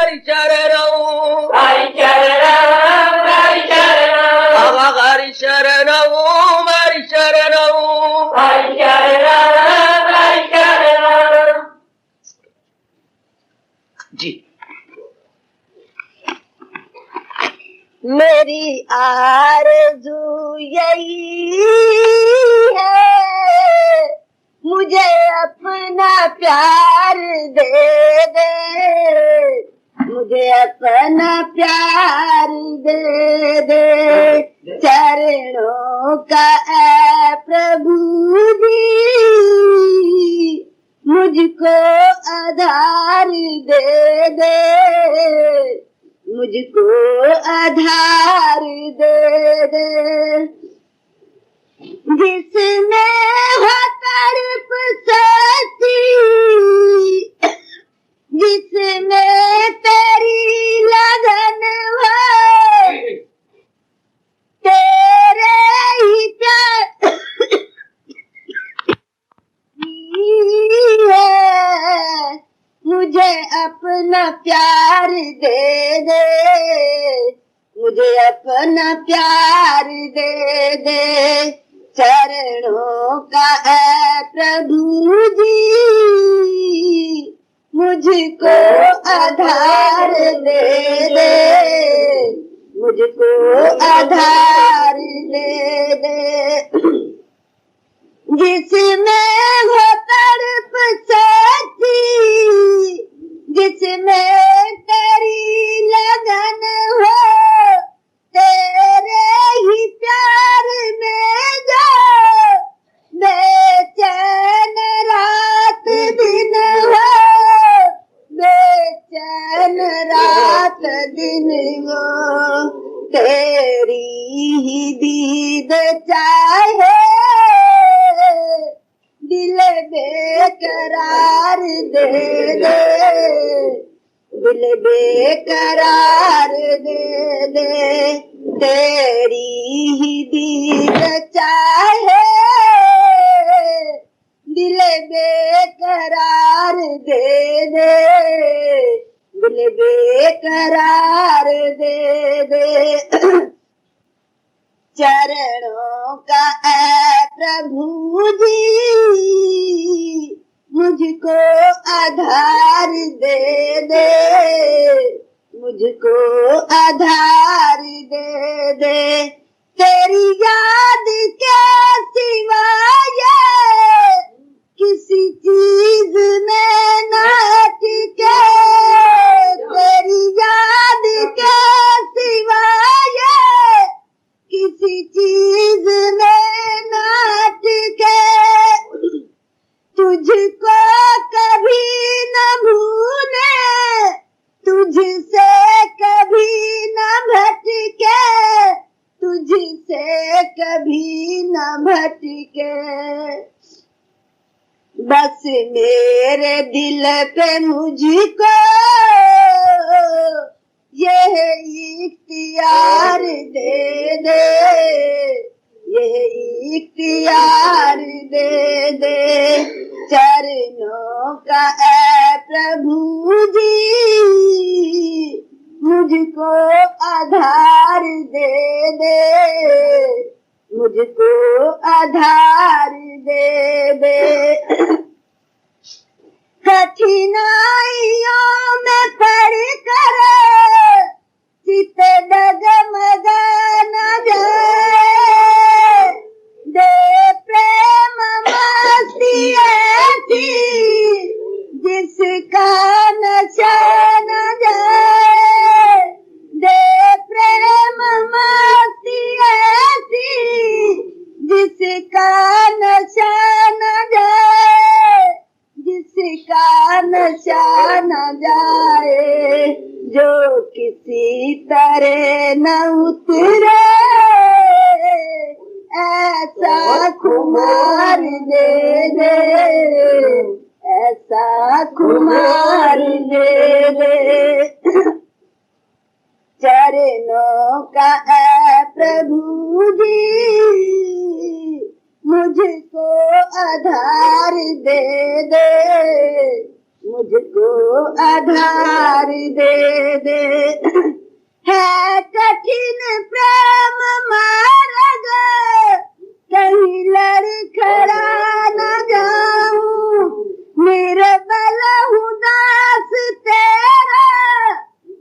हरि शरणं हरि शरणं हरि शरणं हरि शरणं हरि शरणं हरि शरणं हरि शरणं जी। मेरी आरज़ू यही है, मुझे अपना प्यार दे दे, मुझे अपना प्यार दे दे। चरणों का ऐ प्रभु जी, मुझको आधार दे दे, मुझको आधार दे दे। जिसमें हो तड़प सच्ची, जिसमें तेरी लगन हो, तेरे ही प्यार है, मुझे अपना प्यार दे दे, मुझे अपना प्यार दे दे। चरणों का है प्रभु जी, मुझको आधार दे दे, मुझको आधार दे दे। जिसमें हो तड़प सच्ची, जिसमें तेरी लगन हो, तेरे ही प्यार में जो बेचैन रात दिन हो, बेचैन रात दिन हो, तेरी ही दीद चाहे, दिल बेकरार दे दे, दिल बेकरार दे दे। तेरी ही दीद चाहे, दिल बेकरार दे दे, दिल बेकरार दे दे। चरणों का ऐ प्रभु जी, मुझको आधार दे दे, मुझको आधार दे दे। तेरी याद के सिवाय किसी चीज में न टिके, तेरी याद के सिवाय किसी चीज में न टिके। तुझको कभी न भूले, तुझसे कभी न भटके, तुझसे कभी न भटके। बस मेरे दिल पे मुझको यह इख्तियार दे दे, यह इख्तियार दे दे। चरणों का ऐ प्रभु जी, मुझको आधार दे दे, मुझको आधार दे दे। कठिनाइयों में पड़ कर चित डगमग न जाए, दे प्रेम मस्ती ऐसी जिसका नशा न जाए, दे प्रेम मस्ती ऐसी जिसका नशा न जाए, जिसका नशा न जाए। जो किसी तरह न उतरे, ऐसा खुमार दे दे, ऐसा खुमार दे दे। चरणों का ऐ प्रभु जी, मुझको आधार दे दे, मुझको आधार दे दे। है कठिन प्रेम मार्ग, कहीं लड़खड़ा न जाऊं। निर्बल हूँ दास तेरा,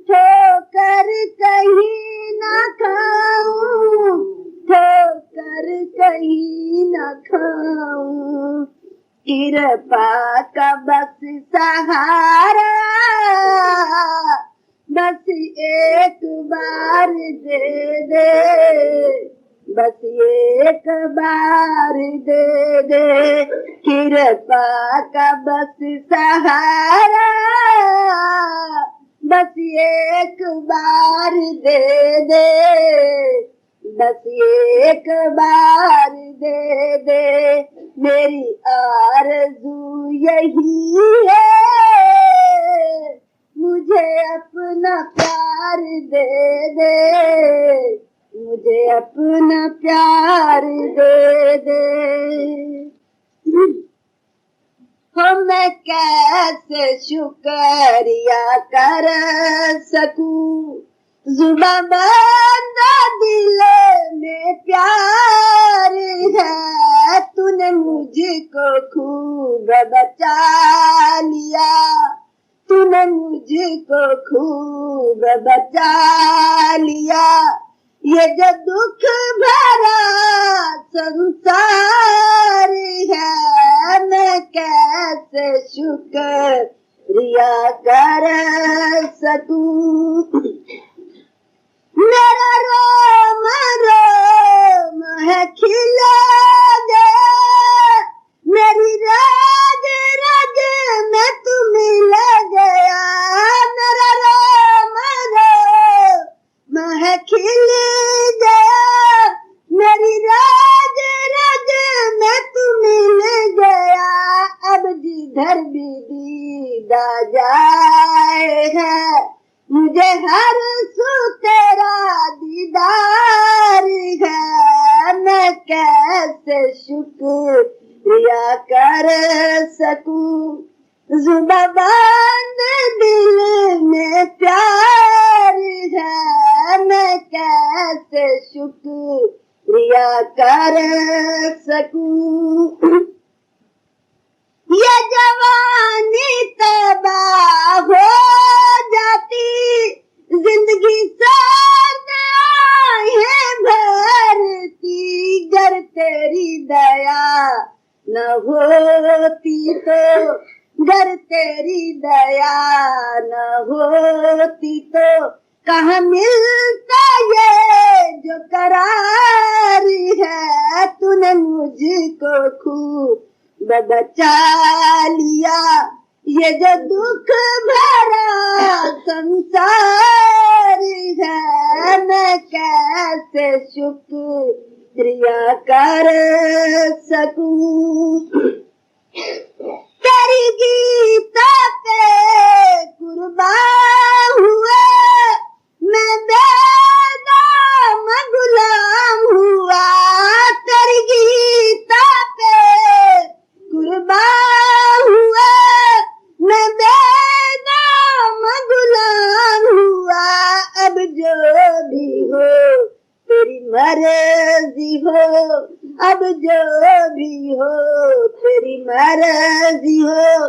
ठोकर कहीं न खाऊं, ठोकर कहीं न खाऊं। कृपा का बस सहारा, बस एक बार दे दे, बस एक बार दे दे। कृपा का बस सहारा, बस एक बार दे दे, बस एक बार दे दे। मेरी आरज़ू यही है, मुझे अपना प्यार दे दे, मुझे अपना प्यार दे दे। हो मैं कैसे शुक्रिया कर सकूं, जुबां बंद दिल में प्यार है। तूने मुझको खूब बचा लिया, तूने मुझको खूब बचा लिया। ये जो दुख भरा संसार है, मैं कैसे शुक्रिया कर सकूं। मेरा रोम रोम है खिला गया, मेरी रग रग में तू मिल गया। मेरा रोम रोम है खिल गया, मेरी रग रग में तू मिल गया। अब जिधर भी दीदा जाए है, मुझे हर सू तेरा दीदार है। मैं कैसे शुक्रिया कर सकूं, जुबां बंद दिल में प्यार है। मैं कैसे शुक्रिया कर सकूं। ये जवानी तबाह हो जाती, जिंदगी साथ आहे भरती। गर तेरी दया न होती तो, गर तेरी दया न होती तो, कहाँ मिलता ये जो करार है। तूने मुझको खूब बचा लिया, ये जो दुख भरा संसार है। मैं कैसे शुक्रिया कर सकूं। तेरी गीता पे कुर्बान हुआ, मैं बेदाम गुलाम हुआ। तेरी गीता पे कुर्बान हुआ, मैं बेदाम गुलाम हुआ। अब जो भी हो तेरी मर्जी हो, अब जो भी हो तेरी मर्जी हो।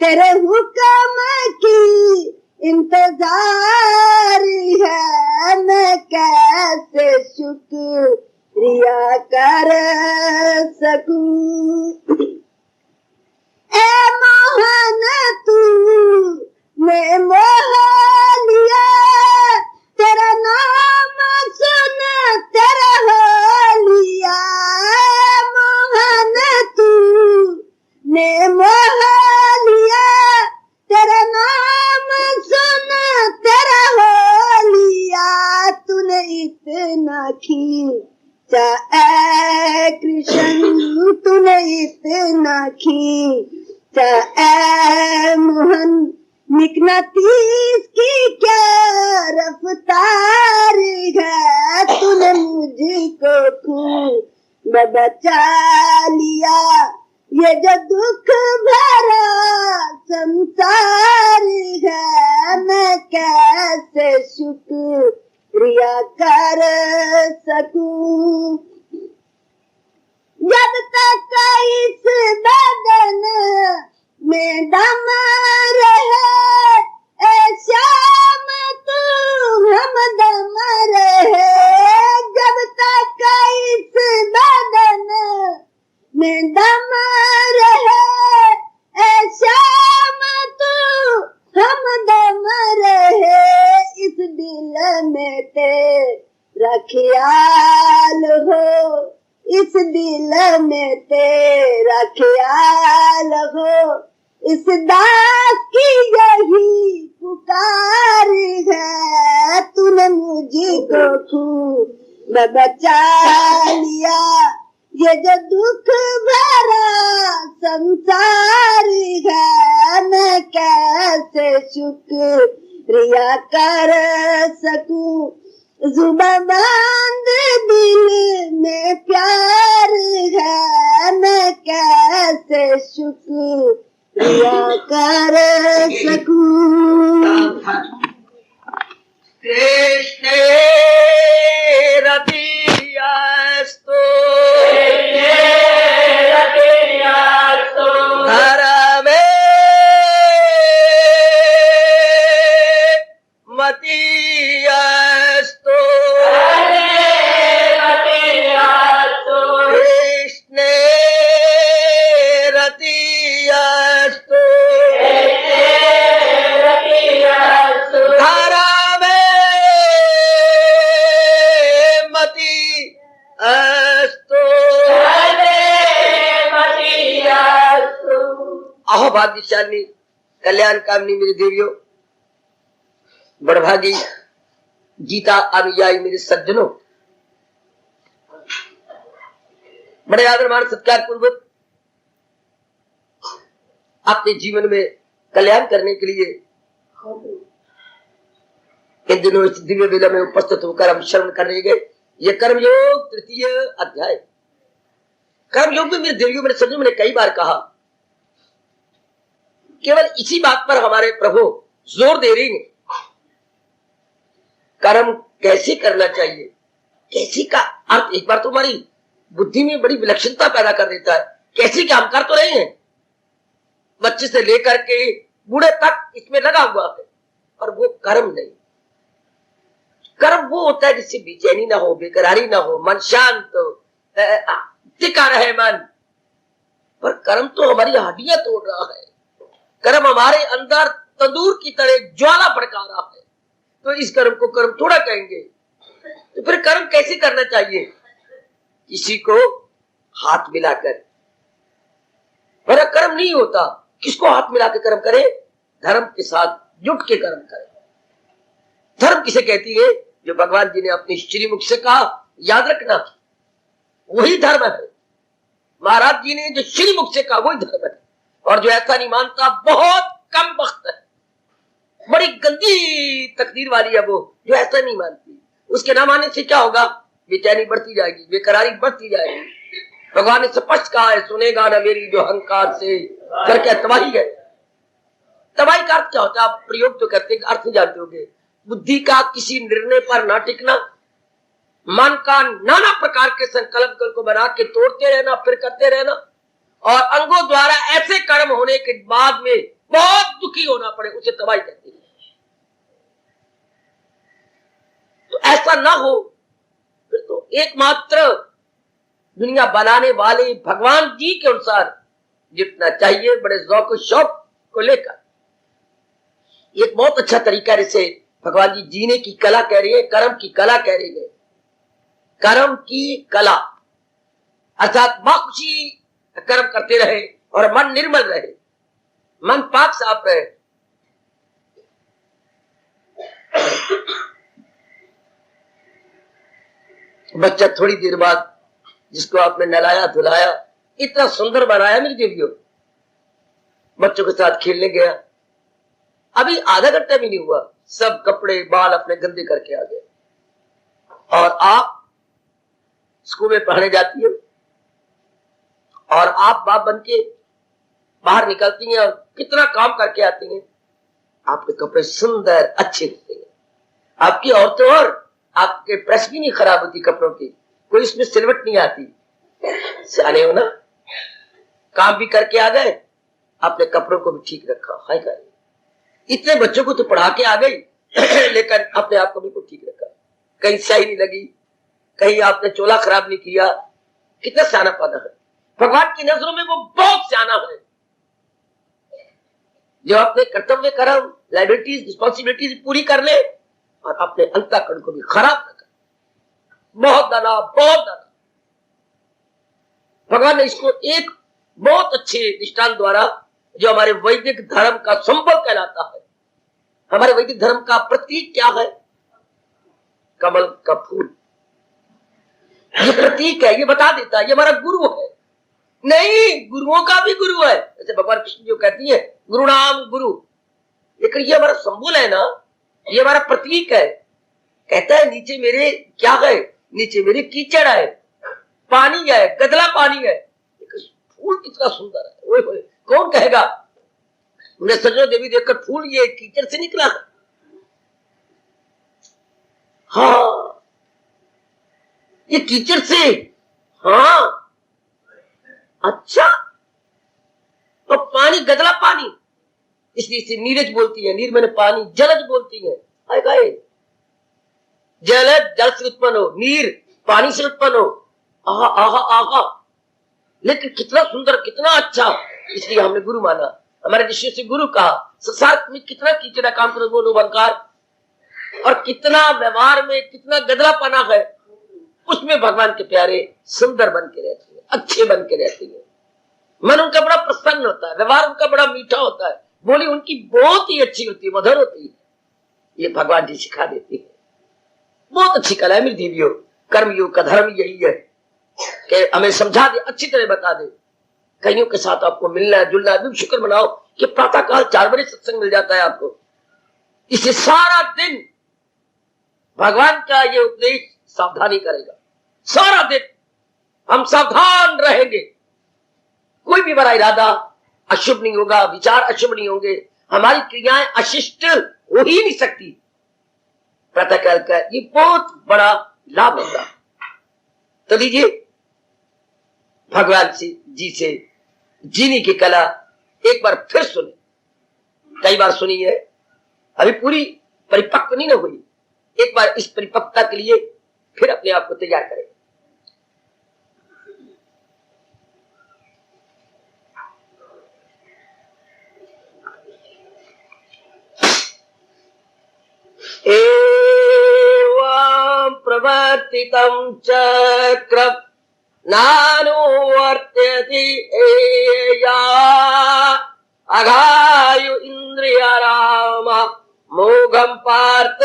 तेरे हुक्म की इंतजार है, मैं कैसे शुक्रिया कर सकूं। ए मोहन तूने मोह लिया, तेरा नाम सुन तेरा हो लिया। मोहन तूने मोह लिया, तेरा नाम सुन तेरा हो लिया। तूने इतना खींचा ऐ कृष्ण, तूने इतना खींचा ऐ मोहन। मिकनातीस की क्या रफ्तार है, तूने मुझको खूब बचा लिया। ये जो दुख भरा संसार है, मैं कैसे शुक्रिया कर सकूं। जब तक इस बदन में दम रहे, ए श्याम तू हमदम रहे। जब तक इस बदन में दम रहे, ए श्याम तू हमदम रहे। इस दिल में तेरा ख्याल हो, इस दिल में तेरा ख्याल हो। इस दास की यही पुकार है, तूने मुझको खूब बचा लिया। ये जो दुख भरा संसार है, मैं कैसे शुक्रिया कर सकूं। जुबां बंद दिल में प्यार है, मैं कैसे शुक्रिया कर सकूं। कृष्ण रतियास्तु धरमे मतियास्तु कृष्ण रतियास्तु धरमे मतियास्तु। अहो भाग्यशाली कल्याण कामनी मेरी देवियों, बड़भागी गीता अनुयायी मेरे सज्जनों, बड़े आदर मान सत्कार पूर्वक अपने जीवन में कल्याण करने के लिए इन दिनों इस दिव्य वेला में उपस्थित होकर हम श्रवण कर रहे गए। यह कर्मयोग तृतीय अध्याय। कर्मयोग में मेरे देवियों मेरे सज्जनों, मैंने कई बार कहा, केवल इसी बात पर हमारे प्रभु जोर दे रही हैं, कर्म कैसे करना चाहिए। कैसे का अर्थ एक बार तो हमारी बुद्धि में बड़ी विलक्षणता पैदा कर देता है। कैसे क्या हम कर तो रहे हैं, बच्चे से लेकर के बूढ़े तक इसमें लगा हुआ है, पर वो कर्म नहीं। कर्म वो होता है जिससे बेचैनी ना हो, बेकरारी ना हो, मन शांत हो, टिका रहे मन। पर कर्म तो हमारी हड्डियां तोड़ रहा है, कर्म हमारे अंदर तंदूर की तरह ज्वाला भड़का रहा है। तो इस कर्म को कर्म थोड़ा कहेंगे। तो फिर कर्म कैसे करना चाहिए? किसी को हाथ मिलाकर, मेरा कर्म नहीं होता। किसको हाथ मिलाकर कर्म करे? धर्म के साथ जुट के कर्म करे। धर्म किसे कहती है? जो भगवान जी ने अपने श्रीमुख से कहा, याद रखना, वही धर्म है। महाराज जी ने जो श्रीमुख से कहा वही धर्म है। और जो ऐसा नहीं मानता बहुत कम वक्त है, बड़ी गंदी तकदीर वाली है वो, जो ऐसा नहीं मानती। उसके ना मानने से क्या होगा? बेचैनी बढ़ती जाएगी, बेकरारी बढ़ती जाएगी। भगवान ने स्पष्ट कहा है, सुनेगा ना मेरी जो अहंकार से करके तबाही है। तबाही का अर्थ क्या होता है? आप प्रयोग तो करते हैं, अर्थ जानते होंगे। बुद्धि का किसी निर्णय पर ना टिकना, मन का नाना प्रकार के संकल्प को बना के तोड़ते रहना, फिर करते रहना, और अंगों द्वारा ऐसे कर्म होने के बाद में बहुत दुखी होना पड़े, उसे तबाही कहते हैं। तो ऐसा ना हो, फिर तो एकमात्र दुनिया बनाने वाले भगवान जी के अनुसार जितना चाहिए, बड़े ज़ौक़ शौक को लेकर, एक बहुत अच्छा तरीका जिसे भगवान जी जीने की कला कह रही है, कर्म की कला कह रही है। कर्म की कला अर्थात खुशी कर्म करते रहे और मन निर्मल रहे, मन पाक साफ रहे। बच्चा थोड़ी देर बाद जिसको आपने नहलाया धुलाया, इतना सुंदर बनाया मेरी देवियों, बच्चों के साथ खेलने गया, अभी आधा घंटा भी नहीं हुआ, सब कपड़े बाल अपने गंदे करके आ गए। और आप स्कूल में पढ़ने जाती हो और आप बाप बन के बाहर निकलती हैं और कितना काम करके आती हैं। आपके कपड़े सुंदर अच्छे होते हैं, आपकी औरतें, और आपके प्रेस भी नहीं खराब होती कपड़ों की, कोई इसमें सिलवट नहीं आती। सियाने हो ना, काम भी करके आ गए, आपने कपड़ों को भी ठीक रखा। हाय हाय, इतने बच्चों को तो पढ़ा के आ गई लेकिन अपने आप को बिल्कुल ठीक रखा, कहीं स्याही नहीं लगी, कहीं आपने चोला खराब नहीं किया। कितना सियाना पाना है भगवान की नजरों में, वो बहुत सियाना है जो अपने कर्तव्य कर्म लाइबिलिटीज रिस्पॉन्सिबिलिटीज पूरी कर ले और अपने अंतःकरण को भी खराब न कर। बहुत दाना, बहुत दाना। भगवान ने इसको एक बहुत अच्छे दृष्टांत द्वारा, जो हमारे वैदिक धर्म का संबल कहलाता है, हमारे वैदिक धर्म का प्रतीक क्या है? कमल का फूल। ये प्रतीक है, ये बता देता है, ये हमारा गुरु है। नहीं, गुरुओं का भी गुरु है, जैसे भगवान कृष्ण जो कहती है गुरु नाम गुरु, लेकिन ये हमारा संबल है ना, ये हमारा प्रतीक है। कहता है नीचे मेरे क्या है? नीचे मेरे कीचड़ है, पानी है, गदला पानी है, फूल कितना सुंदर है। ओए होए, कौन कहेगा हमने सजो देवी देखकर फूल ये कीचड़ से निकला? हाँ, ये कीचड़ से। हाँ, अच्छा, तो पानी गदला पानी, इसलिए इसे नीरज बोलती है। नीर मैंने पानी, जलज बोलती है। आए जलज जल से उत्पन्न हो, नीर पानी से उत्पन्न हो। आहा आहा आहा, लेकिन कितना सुंदर, कितना अच्छा। इसलिए हमने गुरु माना, हमारे ऋषि से गुरु कहा। संसार में कितना कीचड़ा काम करो बोलो बनकार, और कितना व्यवहार में कितना गदलापना है, उसमें भगवान के प्यारे सुंदर बन के रहते हैं, अच्छे बन के रहते हैं। मन उनका बड़ा प्रसन्न होता है, व्यवहार उनका बड़ा मीठा होता है, बोली उनकी बहुत ही अच्छी होती है, मधुर होती है। ये भगवान जी सिखा देती है। बहुत अच्छी कला है मेरी देवियों। कर्मयोग का धर्म यही है कि हमें समझा दे, अच्छी तरह बता दे। कईयों के साथ आपको मिलना है, जुलना है, शुक्र मनाओ कि प्रातः काल 4 बजे सत्संग मिल जाता है आपको। इसे सारा दिन भगवान का ये उपदेश सावधानी करेगा। सारा दिन हम सावधान रहेंगे, कोई भी बड़ा इरादा अशुभ नहीं होगा, विचार अशुभ नहीं होंगे, हमारी क्रियाएं अशिष्ट हो ही नहीं सकती। प्रातःकाल का ये बहुत बड़ा लाभ होगा। तो लीजिए, भगवान जी से जीने की कला एक बार फिर सुने। कई बार सुनी है, अभी पूरी परिपक्व नहीं ना हुई। एक बार इस परिपक्वता के लिए फिर अपने आप को तैयार करें। एवं प्रवर्तितं चक्र नानुवर्त्यति एया अघायु इंद्रियाराम मोघम पार्थ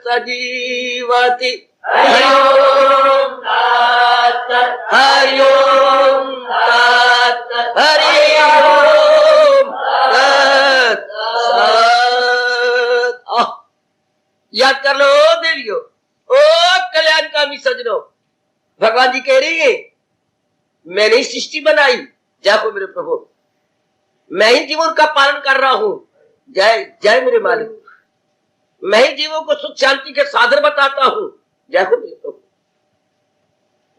सजीवति। हरि ओम तत्सत्, हरि ओम तत्सत्, हरि ओम तत्सत्। याद कर लो देवियों, ओ कल्याणकामी सजनों, भगवान जी कह रही है मैंने ही सृष्टि बनाई, जाको मेरे प्रभु, मैं ही जीवन का पालन कर रहा हूं। जय जय मेरे मालिक, मैं ही जीवों को सुख शांति के साधन बताता हूं। जय हो मेरे प्रभु,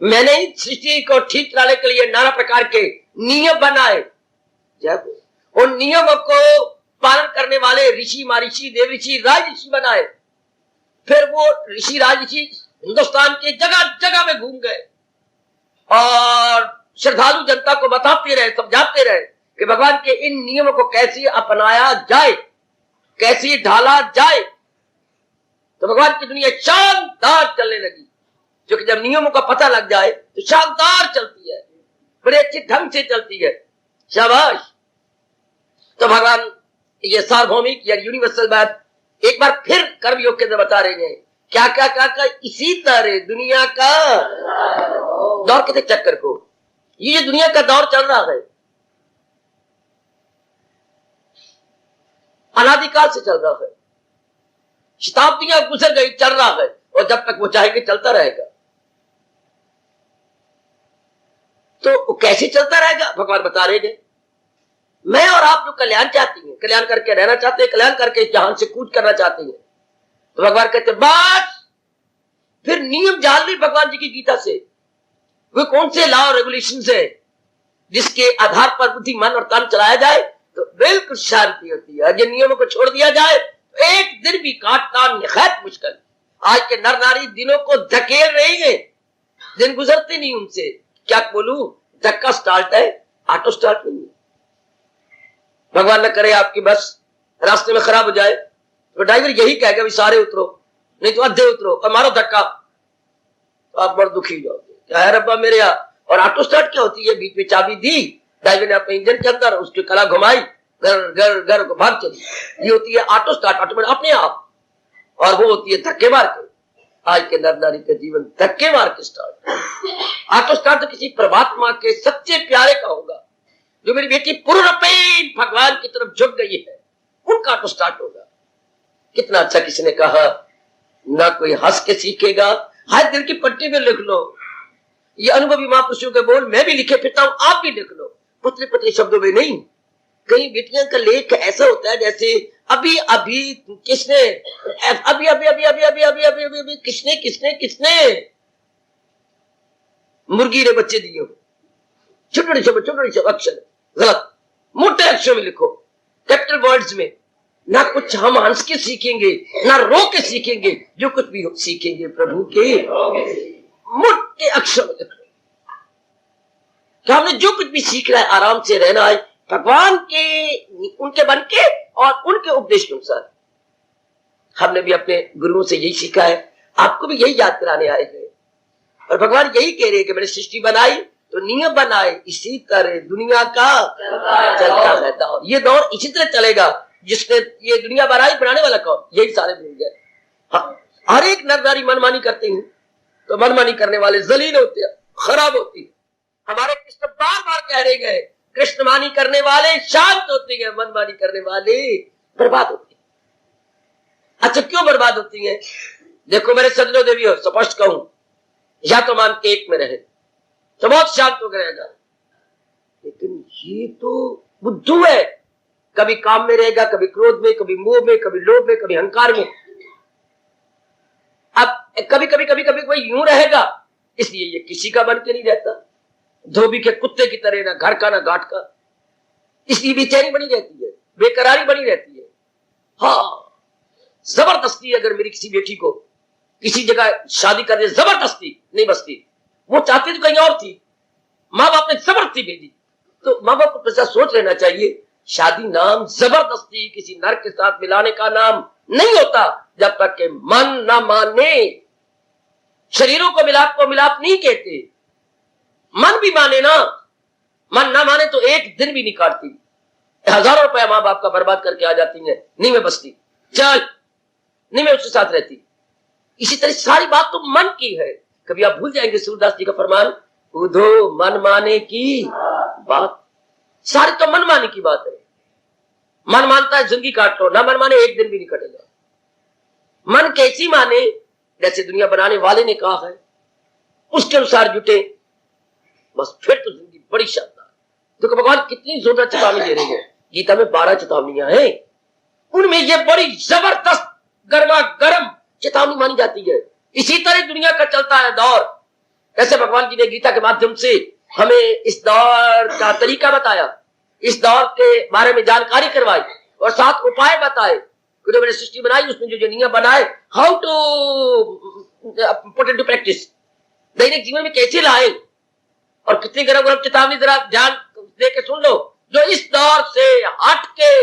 मैंने ही सृष्टि को ठीक चलाने के लिए नाना प्रकार के नियम बनाए। जय हो, उन नियमों को पालन करने वाले ऋषि, महर्षि, देव ऋषि, राज ऋषि बनाए। फिर वो ऋषि राज ऋषि हिंदुस्तान के जगह जगह में घूम गए और श्रद्धालु जनता को बताते रहे, समझाते रहे कि भगवान के इन नियमों को कैसे अपनाया जाए, कैसे ढाला जाए। तो भगवान की दुनिया शानदार चलने लगी, क्योंकि जब नियमों का पता लग जाए तो शानदार चलती है, बड़े अच्छे ढंग से चलती है। शाबाश। तो भगवान ये सार्वभौमिक या यूनिवर्सल बात एक बार फिर कर्मयोग के अंदर बता रहे हैं। क्या क्या क्या क्या, इसी तरह दुनिया का दौर के चक्कर को, ये दुनिया का दौर चल रहा है, अनादिकाल से चल रहा है, शताब्दियां गुजर गई, चल रहा है, और जब तक वो चाहेंगे चलता रहेगा। तो कैसे चलता रहेगा भगवान बता रहे हैं। मैं और आप जो कल्याण चाहती हैं, कल्याण करके रहना चाहते हैं, कल्याण करके इस जहान से कूच करना चाहती हैं, तो भगवान कहते बस फिर नियम जान ली भगवान जी की गीता से। वे कौन से लॉ और रेगुलेशन है जिसके आधार पर बुद्धि, मन और तन चलाया जाए तो बिल्कुल शांति होती है। जिन नियमों को छोड़ दिया जाए तो एक दिन भी काटना निहायत मुश्किल। आज के नर नारी दिनों को धकेल रही है, दिन गुजरते नहीं उनसे। क्या बोलूं, धक्का स्टार्ट है, ऑटो स्टार्ट नहीं है। भगवान न करे आपकी बस रास्ते में खराब हो जाए तो ड्राइवर यही कहेगा सारे उतरो, नहीं तो अद्धे उतरो और मारो धक्का, तो आप बड़ दुखी जाओगे। क्या है रब्बा मेरे यहाँ। और ऑटो स्टार्ट क्या होती है, बीच में चाबी दी, ड्राइवर ने अपने इंजन के अंदर उसकी कला घुमाई, घर घर घर को भाग चली। ये होती है ऑटो स्टार्ट, ऑटोमेटिक अपने आप। और वो होती है धक्के मार के। आज के नर नारी का जीवन धक्के मार के स्टार्ट। ऑटो स्टार्ट तो किसी परमात्मा के सच्चे प्यारे का होगा, जो मेरी बेटी पूर्णपेन भगवान की तरफ झुक गई है, उनका ऑटो स्टार्ट होगा। कितना अच्छा किसी ने कहा, ना कोई हंस के सीखेगा, हर दिल की पट्टी में लिख लो। ये अनुभवी महापुरुषों के बोल मैं भी लिखे फिरता हूं, आप भी लिख लो, पतले पतले शब्दों में नहीं। कई बेटियां का लेख ऐसा होता है जैसे अभी अभी किसने अभी अभी अभी अभी अभी अभी अभी अभी अभी किसने किसने किसने मुर्गी ने बच्चे दिए हो। छोटे छोटे अक्षर गलत, मोटे अक्षर में लिखो, कैपिटल वर्ड्स में। ना कुछ हम हंस के सीखेंगे, ना रो के सीखेंगे, जो कुछ भी सीखेंगे प्रभु के मोटे अक्षर में लिखो। क्या हमने जो कुछ भी सीखना है आराम से रहना है, भगवान के उनके बन के और उनके उपदेश के अनुसार। हमने भी अपने गुरुओं से यही सीखा है, आपको भी यही याद कराने आए हैं। और भगवान यही कह रहे हैं कि मैंने सृष्टि बनाई तो नियम बनाए, इसी तरह दुनिया का चलता रहता हो। ये दौर इसी तरह चलेगा। जिसने ये दुनिया बनाई, बनाने वाला कौन, यही सारे भूल गए। हर एक नर नारी मनमानी करते हैं तो मनमानी करने वाले जलील होते हैं, खराब होती है। हमारे कृष्ण बार बार कह रहे गए, कृष्णमानी करने वाले शांत होते हैं, मनमानी करने वाले बर्बाद होते हैं। अच्छा क्यों बर्बाद होती हैं? देखो मेरे सज्जनों देवी हो, स्पष्ट कहूं, या तो मान के एक में रहे तो बहुत शांत होकर रहेगा, लेकिन ये तो बुद्धू है। कभी काम में रहेगा, कभी क्रोध में, कभी मोह में, कभी लोभ में, कभी अहंकार में। अब कभी कभी कभी कभी कोई यूं रहेगा, इसलिए ये किसी का बन के नहीं रहता। धोबी के कुत्ते की तरह, ना घर का ना घाट का। इसलिए बेचैनी बनी रहती है, बेकरारी बनी रहती है। हाँ, जबरदस्ती अगर मेरी किसी बेटी को किसी जगह शादी करने जबरदस्ती नहीं बसती, वो चाहती तो कहीं और थी, माँ बाप ने जबरदस्ती भेजी, तो माँ बाप को ऐसा सोच लेना चाहिए, शादी नाम जबरदस्ती किसी नर के साथ मिलाने का नाम नहीं होता, जब तक के मन ना माने। शरीरों को मिलाप नहीं कहते, मन भी माने ना। मन ना माने तो एक दिन भी नहीं काटती, हजारों रुपया माँ बाप का बर्बाद करके आ जाती है, नहीं मैं बसती, चल नहीं मैं उसके साथ रहती। इसी तरह सारी बात तो मन की है। कभी आप भूल जाएंगे सूरदास जी का फरमान, उधो मन माने की बात। सारी तो मन माने की बात है। मन मानता है जिंदगी काट लो, ना मन माने एक दिन भी नहीं कटेगा। मन कैसी माने, जैसे दुनिया बनाने वाले ने कहा है, उसके अनुसार जुटे, बस फिर तो जिंदगी बड़ी शानदार। देखो भगवान कितनी जोरदार चेतावनी दे रही है। गीता में 12 चेतावनियां हैं, उनमें ये बड़ी जबरदस्त गर्मा गर्म चेतावनी मानी जाती है। इसी तरह दुनिया का चलता है दौर। जैसे भगवान जी ने गीता के माध्यम से हमें इस दौर का तरीका बताया, इस दौर के बारे में जानकारी करवाई और 7 उपाय बताए। जो मैंने सृष्टि बनाई उसमें जो नियम बनाए, how to put into practice, दैनिक जीवन में कैसे लाए। और कितनी गर्म गर्म चेतावनी, जरा ध्यान दे के सुन लो, जो इस दौर से हट के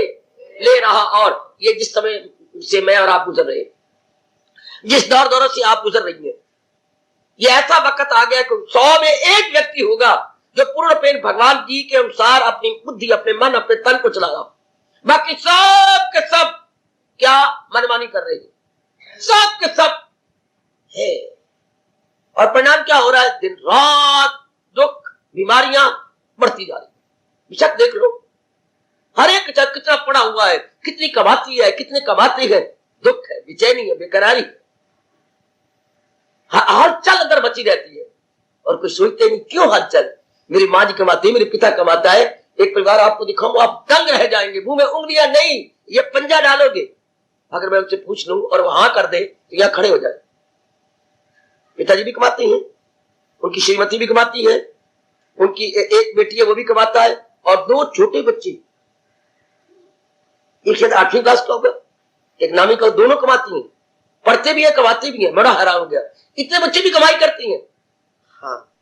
ले रहा, और ये जिस समय से मैं और आप गुजर रहे, जिस दौर से आप गुजर रही है, ये ऐसा वक्त आ गया कि 100 में 1 व्यक्ति होगा जो पूर्ण प्रेम भगवान जी के अनुसार अपनी बुद्धि, अपने मन, अपने तन को चला रहा। बाकी सब के सब क्या मनमानी कर रहे हैं, सब के सब है। और परिणाम क्या हो रहा है, दिन रात दुख बीमारियां बढ़ती जा रही है। बेशक देख लो, हर एक कितना पड़ा हुआ है, कितनी कमाती है, कितने कमाते हैं, दुख है, बेचैनी है, बेकरारी है, हलचल अंदर बची रहती है। और कुछ सोचते नहीं क्यों हलचल, मेरी माँ जी कमाती है, मेरे पिता कमाता है, एक परिवार आपको दिखाऊं, आप दंग रह जाएंगे, मुंह में उंगलियां नहीं, ये पंजा डालोगे। अगर मैं उनसे पूछ लूं और वहां कर दे तो यहां खड़े हो जाए। पिताजी भी कमाते हैं, उनकी श्रीमती भी कमाती है, उनकी एक बेटी है वो भी कमाता है, और 2 छोटे बच्चे, एक शायद 8वीं क्लास का होगा, एक नामी का, दोनों कमाती हैं, पढ़ते भी है कमाते भी है। बड़ा हैरान हो गया, इतने बच्चे भी कमाई करती हैं। हाँ,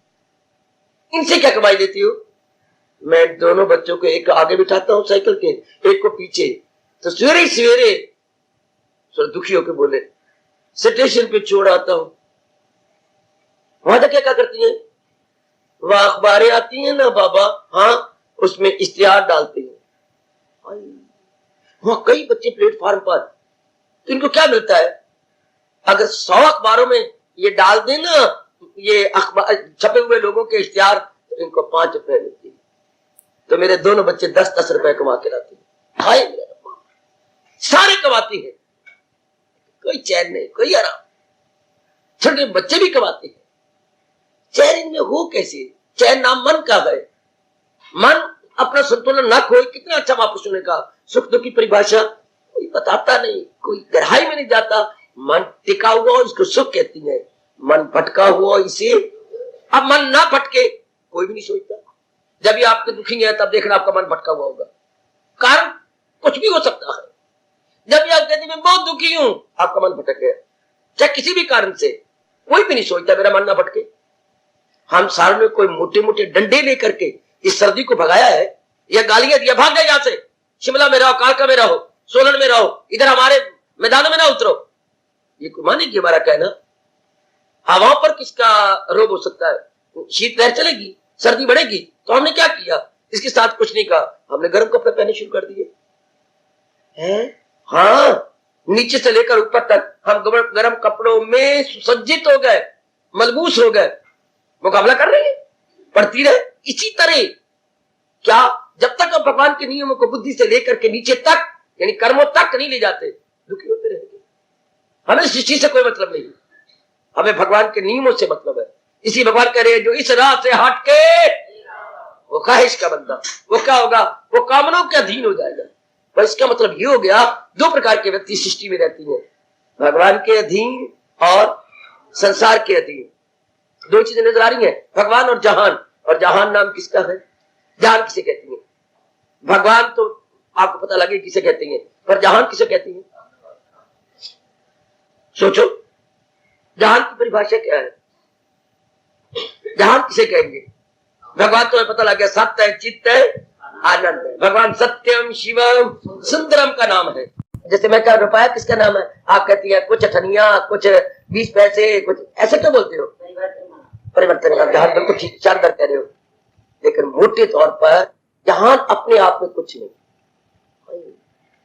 इनसे क्या कमाई लेती हो? मैं दोनों बच्चों को एक आगे बिठाता हूं साइकिल के, एक को पीछे। तो सवेरे सवेरे थोड़ा दुखी होकर बोले, स्टेशन पे छोड़ आता हूं। वहां तक क्या करती है? वह अखबारें आती हैं ना बाबा, हाँ, उसमें इश्तिहार डालते हैं। वहां कई बच्चे प्लेटफॉर्म पर, तो इनको क्या मिलता है? अगर 100 अखबारों में ये डाल देना ये अखबार छपे हुए लोगों के इश्तिहार, तो इनको 5 रुपए मिलती है। तो मेरे दोनों बच्चे 10-10 रुपए कमा के लाते हैं। हाय मेरा, सारे कमाती है, कोई चैन नहीं, कोई आराम। छोटे बच्चे भी कमाते हैं, चैन इनमें हो कैसे? चैन नाम मन का है। मन अपना संतुलन ना खोए, कितना अच्छा महापुरुषों ने कहा। सुख दुख की परिभाषा कोई बताता नहीं, कोई गहराई में नहीं जाता। मन टिका हुआ इसको सुख कहती है, मन भटका हुआ इसे। अब मन ना भटके कोई भी नहीं सोचता। जब भी आपके दुखी है तब देखना आपका मन भटका हुआ होगा। कारण कुछ भी हो सकता है। जब भी आप कहते हैं मैं बहुत दुखी हूं, आपका मन भटक गया, चाहे किसी भी कारण से। कोई भी नहीं सोचता मेरा मन ना भटके। हम सारों ने कोई मोटे मोटे डंडे लेकर के इस सर्दी को भगाया है, या गालियां दिया भाग जाए यहां से, शिमला में रहो, कालका में रहो, सोलन में रहो, इधर हमारे मैदानों में ना उतरो। ये कोई मानेगी हमारा कहना? हवाओं पर किसका रोग हो सकता है? शीतलहर चलेगी, सर्दी बढ़ेगी, तो हमने क्या किया? इसके साथ कुछ नहीं कहा, हमने गर्म कपड़े पहने शुरू कर दिए हैं। हाँ, नीचे से लेकर ऊपर तक हम गर्म कपड़ों में सुसज्जित हो गए, मलबूस हो गए, मुकाबला कर रहे हैं, पढ़ती रहे। इसी तरह क्या जब तक हम भगवान के नियमों को बुद्धि से लेकर के नीचे तक यानी कर्मों तक नहीं ले जाते, दुखी होते रहेंगे। हमें सृष्टि से कोई मतलब नहीं, हमें भगवान के नियमों से मतलब है। इसी भगवान कह रहे हैं जो इस राह से हट के वो ख्वाहिश का बंदा, वो क्या होगा? वो कामनाओं के अधीन हो जाएगा। पर इसका मतलब ये हो गया 2 प्रकार के व्यक्ति सृष्टि में रहती है, भगवान के अधीन और संसार के अधीन। 2 चीजें नजर आ रही हैं, भगवान और जहान। और जहान नाम किसका है? जहान किसे कहती है? भगवान तो आपको पता लगे किसे कहते हैं, पर जहान किसे कहती है? सोचो, जहान की परिभाषा क्या है? जहान किसे कहेंगे? भगवान तो पता लग गया, सत्य है, चित्त है, आनंद है। भगवान सत्यम शिवम सुंदरम का नाम है। जैसे मैं क्या, रुपया किसका नाम है? आप कहती है कुछ अठनिया, कुछ 20 पैसे, कुछ ऐसे क्यों बोलते हो? परिवर्तन का जहान, बिल्कुल ठीक, शानदार कह रहे हो। लेकिन मोटे तौर पर जहान अपने आप में कुछ नहीं।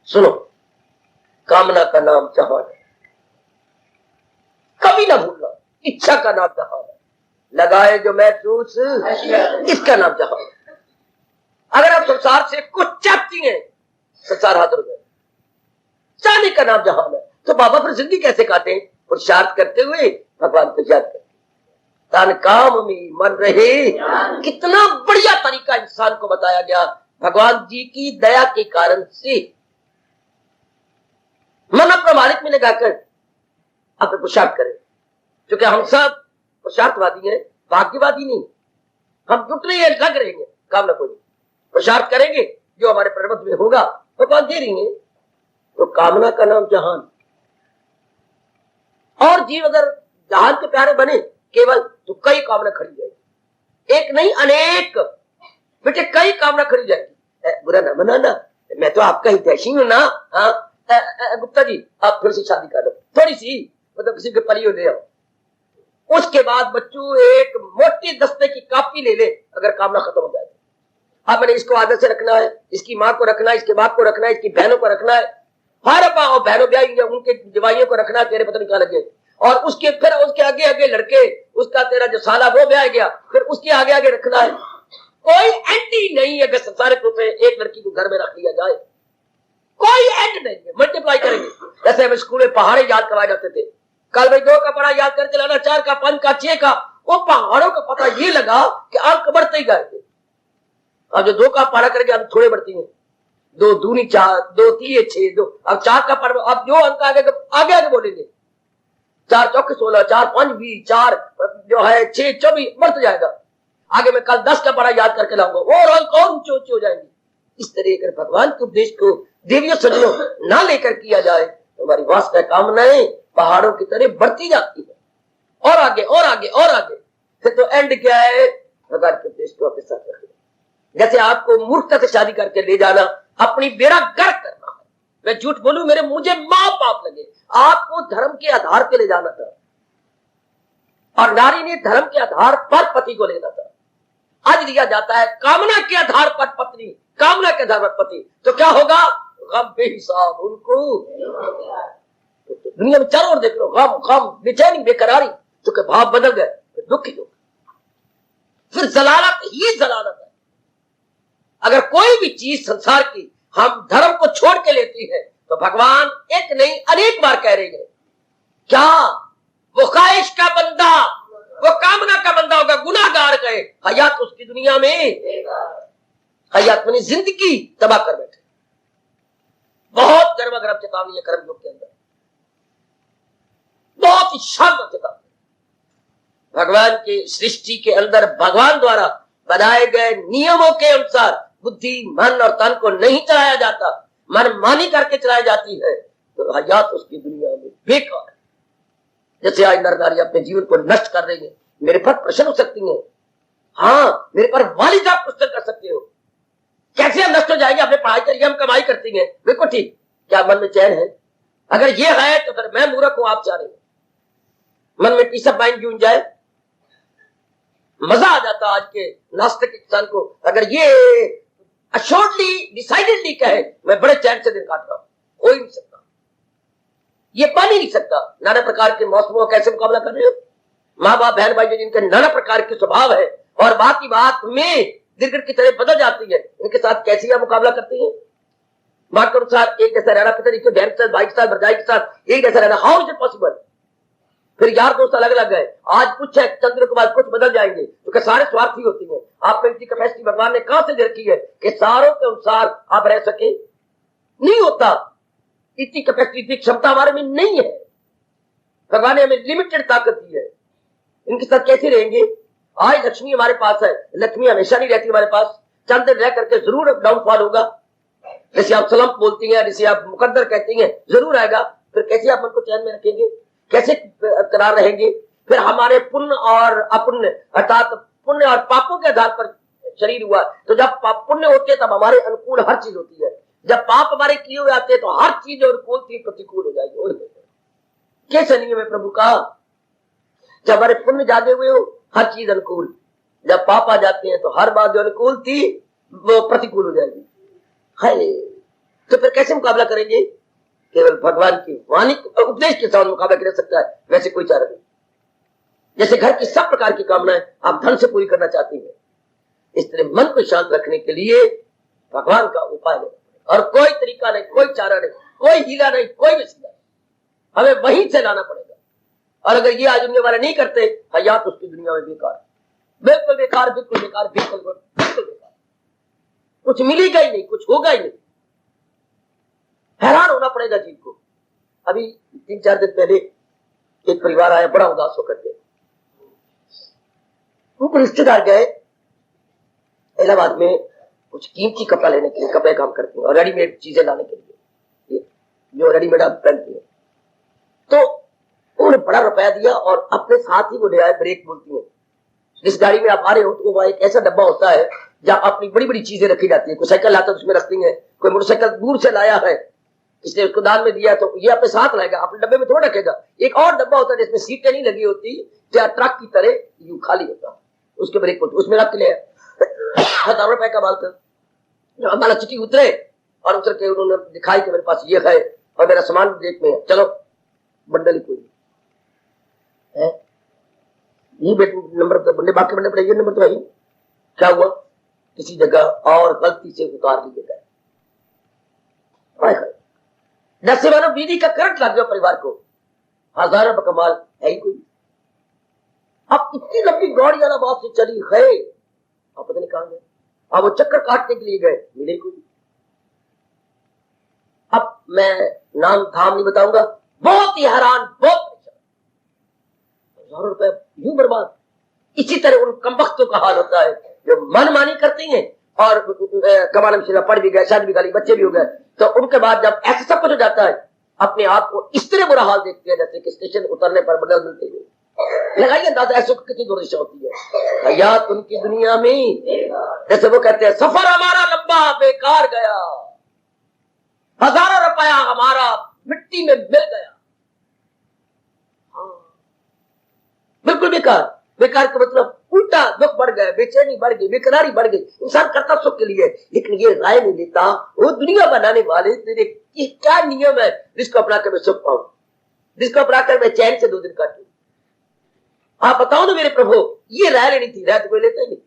सुनो, कामना का नाम जहान है, कभी ना भूलना। इच्छा का नाम जहान है, लगाए जो महसूस इसका नाम जहान है। अगर आप संसार से कुछ चाहती हैं, संसार हाथ हो गए, चाहने का नाम जहान है। तो बाबा फिर जिंदगी कैसे काटे? पुरुषार्थ करते हुए भगवान को याद करते, तन काम में मन रहे। कितना बढ़िया तरीका इंसान को बताया गया भगवान जी की दया के कारण से। मन अपना मालिक में लगाकर अपने पुरुषार्थ करें, क्योंकि हम सब पुरुषार्थवादी हैं, भाग्यवादी नहीं। हम जुट रहे हैं, लग रहे हैं, काम ना कोई नहीं। पुरुषार्थ करेंगे, जो हमारे प्रबंध में होगा भगवान दे रही है। तो कामना का नाम जहान। और जीव अगर जहान के प्यारे बने केवल, तो कई कामना खड़ी जाएगी। एक नहीं, अनेक बेटे, कई कामना खड़ी जाएगी। बुरा ना मनाना, मैं तो आपका हितैषी हूं ना। हाँ गुप्ता जी, आप फिर से शादी कर लो, थोड़ी सी, मतलब किसी के परियो ले आओ। उसके बाद बच्चों एक मोटी दस्ते की कापी ले ले, अगर कामना खत्म हो जाए। अब मैंने इसको आदत से रखना है, इसकी माँ को रखना है, इसके बाप को रखना है, इसकी बहनों को रखना है, हर बहनों ब्याही उनके जवाइयों को रखना है, तेरे पता नहीं क्या लगे। और उसके फिर उसके आगे आगे लड़के, उसका तेरा जो साला वो ब्याह गया, फिर उसके आगे आगे रखना है। कोई एंड ही नहीं है। अगर संसारिक रूप में एक लड़की को घर में रख लिया जाए, कोई एंड नहीं है। मल्टीप्लाई करेंगे। जैसे हमें स्कूल में पहाड़े याद करवाए जाते थे, कल भाई 2 का पढ़ा याद करके लाना, 4 का, 5 का, 6 का। वो पहाड़ों का पता ये लगा कि अंक बढ़ते ही गए थे। अब जो 2 का पढ़ा करके अब थोड़े बढ़ती हैं, 2 दूनी 4, 2 3 6, 2 अब 4 का पढ़, अब जो अंक आगे आगे बोलेंगे, 4 चौके 16, 4 5 20, 4 जो है 6 24 बढ़ते जाएगा। आगे मैं कल 10 का पढ़ा याद करके लाऊंगा और अंक और ऊंचे ऊंचे हो जाएंगे। इस तरह अगर भगवान के उपदेश को देवियों सज्जनों ना लेकर किया जाए तो हमारी वास्तव कामनाएं पहाड़ों की तरह बढ़ती जाती है, और आगे और आगे और आगे। फिर तो एंड क्या है, भगवान के उपदेश को अपने साथ रखना। जैसे आपको मूर्खता से शादी करके ले जाना, अपनी बेड़ा गर्क करना है। मैं झूठ बोलूं, मुझे मां पाप लगे, आपको धर्म के आधार पे ले जाना था, और नारी ने धर्म के आधार पर पति को लेना था। आज दिया जाता है कामना के आधार पर पत्नी, कामना के आधार पर पति, तो क्या होगा, गम बेहिसाब उनको दुनिया में चारों ओर देख लो, गम गम बेचैनी बेकरारी, तो के भाव बदल गए, फिर दुखी लोग, फिर जलालत ही जलालत है। अगर कोई भी चीज संसार की हम धर्म को छोड़ के लेती है तो भगवान एक नहीं अनेक बार कह रहे हैं, क्या वो ख्वाहिश का बंदा, वो कामना का बंदा होगा, गुनाहगार गए, हयात उसकी दुनिया में, हयात मैंने जिंदगी तबाह कर बैठे। बहुत गर्म गर्म चेतावनी है कर्म योग के अंदर, बहुत ही शानदार चेतावनी। भगवान की सृष्टि के अंदर भगवान द्वारा बनाए गए नियमों के अनुसार बुद्धि मन और तन को नहीं चलाया जाता, मन मानी करके चलाई जाती है, तो हयात उसकी दुनिया में बेकार है। जैसे आज नर नारी अपने जीवन को नष्ट कर रही है, मेरे पर प्रश्न हो सकती है, हाँ मेरे पर वालिद आप प्रश्न कर सकते हो, कैसे हम नष्ट हो जाएंगे, हमने पढ़ाई करी, हम कमाई करती हैं, बिल्कुल ठीक, क्या मन में चैन है? अगर ये है तो फिर मैं मूर्ख हूं, आप चाह रहे हैं मन में पीस ऑफ माइंड जून जाए, मजा आ जाता आज के नास्तिक इंसान को अगर ये अश्योर्डली डिसाइडेडली कहे मैं बड़े चैन से दिन काट रहा हूं। हो ही नहीं सकता, ये बन ही नहीं सकता। नाना प्रकार के मौसमों का कैसे मुकाबला कर रहे हो, माँ बाप बहन भाई जिनके नाना प्रकार के स्वभाव है और बात की बात में गिरगिट की तरह बदल जाती है, इनके साथ कैसे आप मुकाबला करते हैं? बात के अनुसार एक जैसा रहना, पिता के बहन के साथ, भाई के साथ, भरजाई के साथ एक जैसा रहना, हाउ इज इट पॉसिबल? फिर यार दोस्त अलग अलग गए, आज कुछ है, चंद दिनों के बाद कुछ बदल जाएंगे, तो सारे स्वार्थी होती है। आपको इतनी कैपेसिटी भगवान ने कहां से दे रखी है कि सारों के अनुसार आप रह सके? नहीं होता, इतनी कैपेसिटी, इतनी क्षमता हमारे में नहीं है। भगवान ने हमें लिमिटेड ताकत दी है, इनके साथ कैसे रहेंगे? आज लक्ष्मी हमारे पास है, लक्ष्मी हमेशा नहीं रहती हमारे पास, चंद दिन रह करके जरूर डाउनफॉल होगा। जैसे आप सलम बोलती हैं, जैसे आप मुकद्दर कहती हैं, जरूर आएगा। फिर कैसे आप मन को चैन में रखेंगे, कैसे करार रहेंगे? फिर हमारे पुण्य और अपुण्य, अर्थात पुण्य और पापों के आधार पर शरीर हुआ, तो जब पाप पुण्य होते हैं तब हमारे अनुकूल हर चीज होती है, जब पाप हमारे किए हुए आते हैं तो हर चीज अनुकूल थी प्रतिकूल हो जाएगी। कैसे नियम है प्रभु का? जब हमारे पुण्य जागे हुए हो हर चीज अनुकूल, जब पाप आ जाते हैं तो हर बात जो अनुकूल थी वो प्रतिकूल हो जाएगी। है तो फिर कैसे मुकाबला करेंगे? केवल भगवान की वाणी उपदेश के साथ मुकाबला किया जा सकता है, वैसे कोई चारा नहीं। जैसे घर की सब प्रकार की कामनाएं आप धन से पूरी करना चाहती हैं, इस तरह मन को शांत रखने के लिए भगवान का उपाय नहीं, और कोई तरीका नहीं, कोई चारा नहीं, कोई हीला नहीं, कोई वसीला नहीं, हमें वहीं से लाना पड़ेगा। और अगर ये आज दुनिया वाले नहीं करते, हयात उसकी दुनिया में बेकार, बिल्कुल बेकार, बिल्कुल बेकार, बिल्कुल बिल्कुल बेकार, कुछ मिलेगा ही नहीं, कुछ होगा ही नहीं, हैरान होना पड़ेगा जीव को। अभी 3-4 दिन पहले एक परिवार आया बड़ा उदास होकर के, उनको रिश्तेदार गए इलाहाबाद में कुछ कीमती कपड़ा लेने के लिए, कपड़े काम करते हैं और रेडीमेड चीजें लाने के लिए, जो रेडीमेड आप पहनते हैं, तो उन्होंने बड़ा रुपया दिया और अपने साथ ही वो ले आए। ब्रेक बोलती है, जिस गाड़ी में आप आ रहे हो तो वहां एक ऐसा डब्बा होता है जहां अपनी बड़ी बड़ी चीजें रखी जाती है। कोई साइकिल लाता है उसमें रखती है, कोई मोटरसाइकिल दूर से लाया है इसलिए उसको दान में दिया तो ये अपने साथ लाएगा, अपने डब्बे में थोड़ा रखेगा। एक और डब्बा होता है जिसमें सीटें नहीं लगी होती, क्या ट्रक की तरह यूं खाली होता, उसके ब्रेक बोलते, उसमें रख ले 1000 रुपए का माल कर। जब हमारा चिट्ठी उतरे और उतर के उन्होंने दिखाई कि मेरे पास ये है और मेरा सामान ब्रेक में है, चलो बंडल कोई है, ये नंबर बंडे बाकी बंडे पड़े, ये नंबर तो है। क्या हुआ, किसी जगह और गलती से उतार लिए गए। जैसे मानो बीड़ी का करंट लग गया परिवार को, 1000 रुपए का माल है ही कोई। अब इतनी लंबी गाड़ी वाला बात से चली है, अब पता नहीं कहां गए। अब वो चक्कर काटने के लिए गए, मिले कोई। अब मैं नाम धाम नहीं बताऊंगा, बहुत ही हैरान, बहुत हजारों रुपए यूं बर्बाद। इसी तरह उन कमबख्तों का हाल होता है जो मनमानी करती हैं और कमाल में पढ़ भी गए, शादी भी गाली, बच्चे भी हो गए, तो उनके बाद जब ऐसा सब कुछ हो जाता है अपने आप को इस तरह बुरा हाल देखते हैं जैसे कि स्टेशन उतरने पर बदल मिलते हुए। लगाइए अंदाजा ऐसे कितनी दुर्दशा होती है हयात उनकी दुनिया में। जैसे वो कहते हैं सफर हमारा लंबा बेकार गया, हजारों रुपया हमारा मिट्टी में मिल गया। बिल्कुल बेकार। बेकार का मतलब उल्टा दुख बढ़ गया, बेचैनी बढ़ गई, बेकरारी बढ़ गई। इंसान करता सुख के लिए, लेकिन ये राय नहीं लेता वो दुनिया बनाने वाले तेरे ये क्या नियम है जिसको अपनाकर मैं सुख पाऊं, जिसको अपनाकर मैं चैन से 2 दिन काटूं। आप बताओ ना मेरे प्रभु, ये राय लेनी थी, राय तो कोई लेता ही नहीं,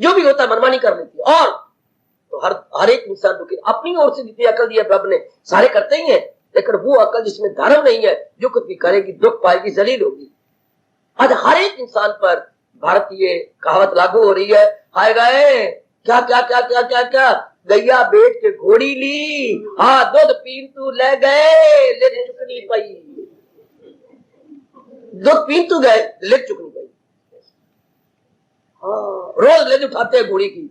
जो भी होता मनमानी कर लेती है। और तो हर एक इंसान दुखी, अपनी ओर से जितनी अकल दी है प्रभु ने सारे करते ही है, लेकिन वो अकल जिसमें धर्म नहीं है, जो कुछ भी करेगी दुख पाएगी, जलील होगी। आज हर एक इंसान पर भारतीय कहावत लागू हो रही है, हाय गए क्या क्या क्या क्या क्या क्या, गैया बेच के घोड़ी ली, हाँ दूध पीन तू ले गए, ले चुकनी पाई, दूध पीन तू गए, ले चुकनी पाई। हाँ, रोज ले उठाते हैं घोड़ी की,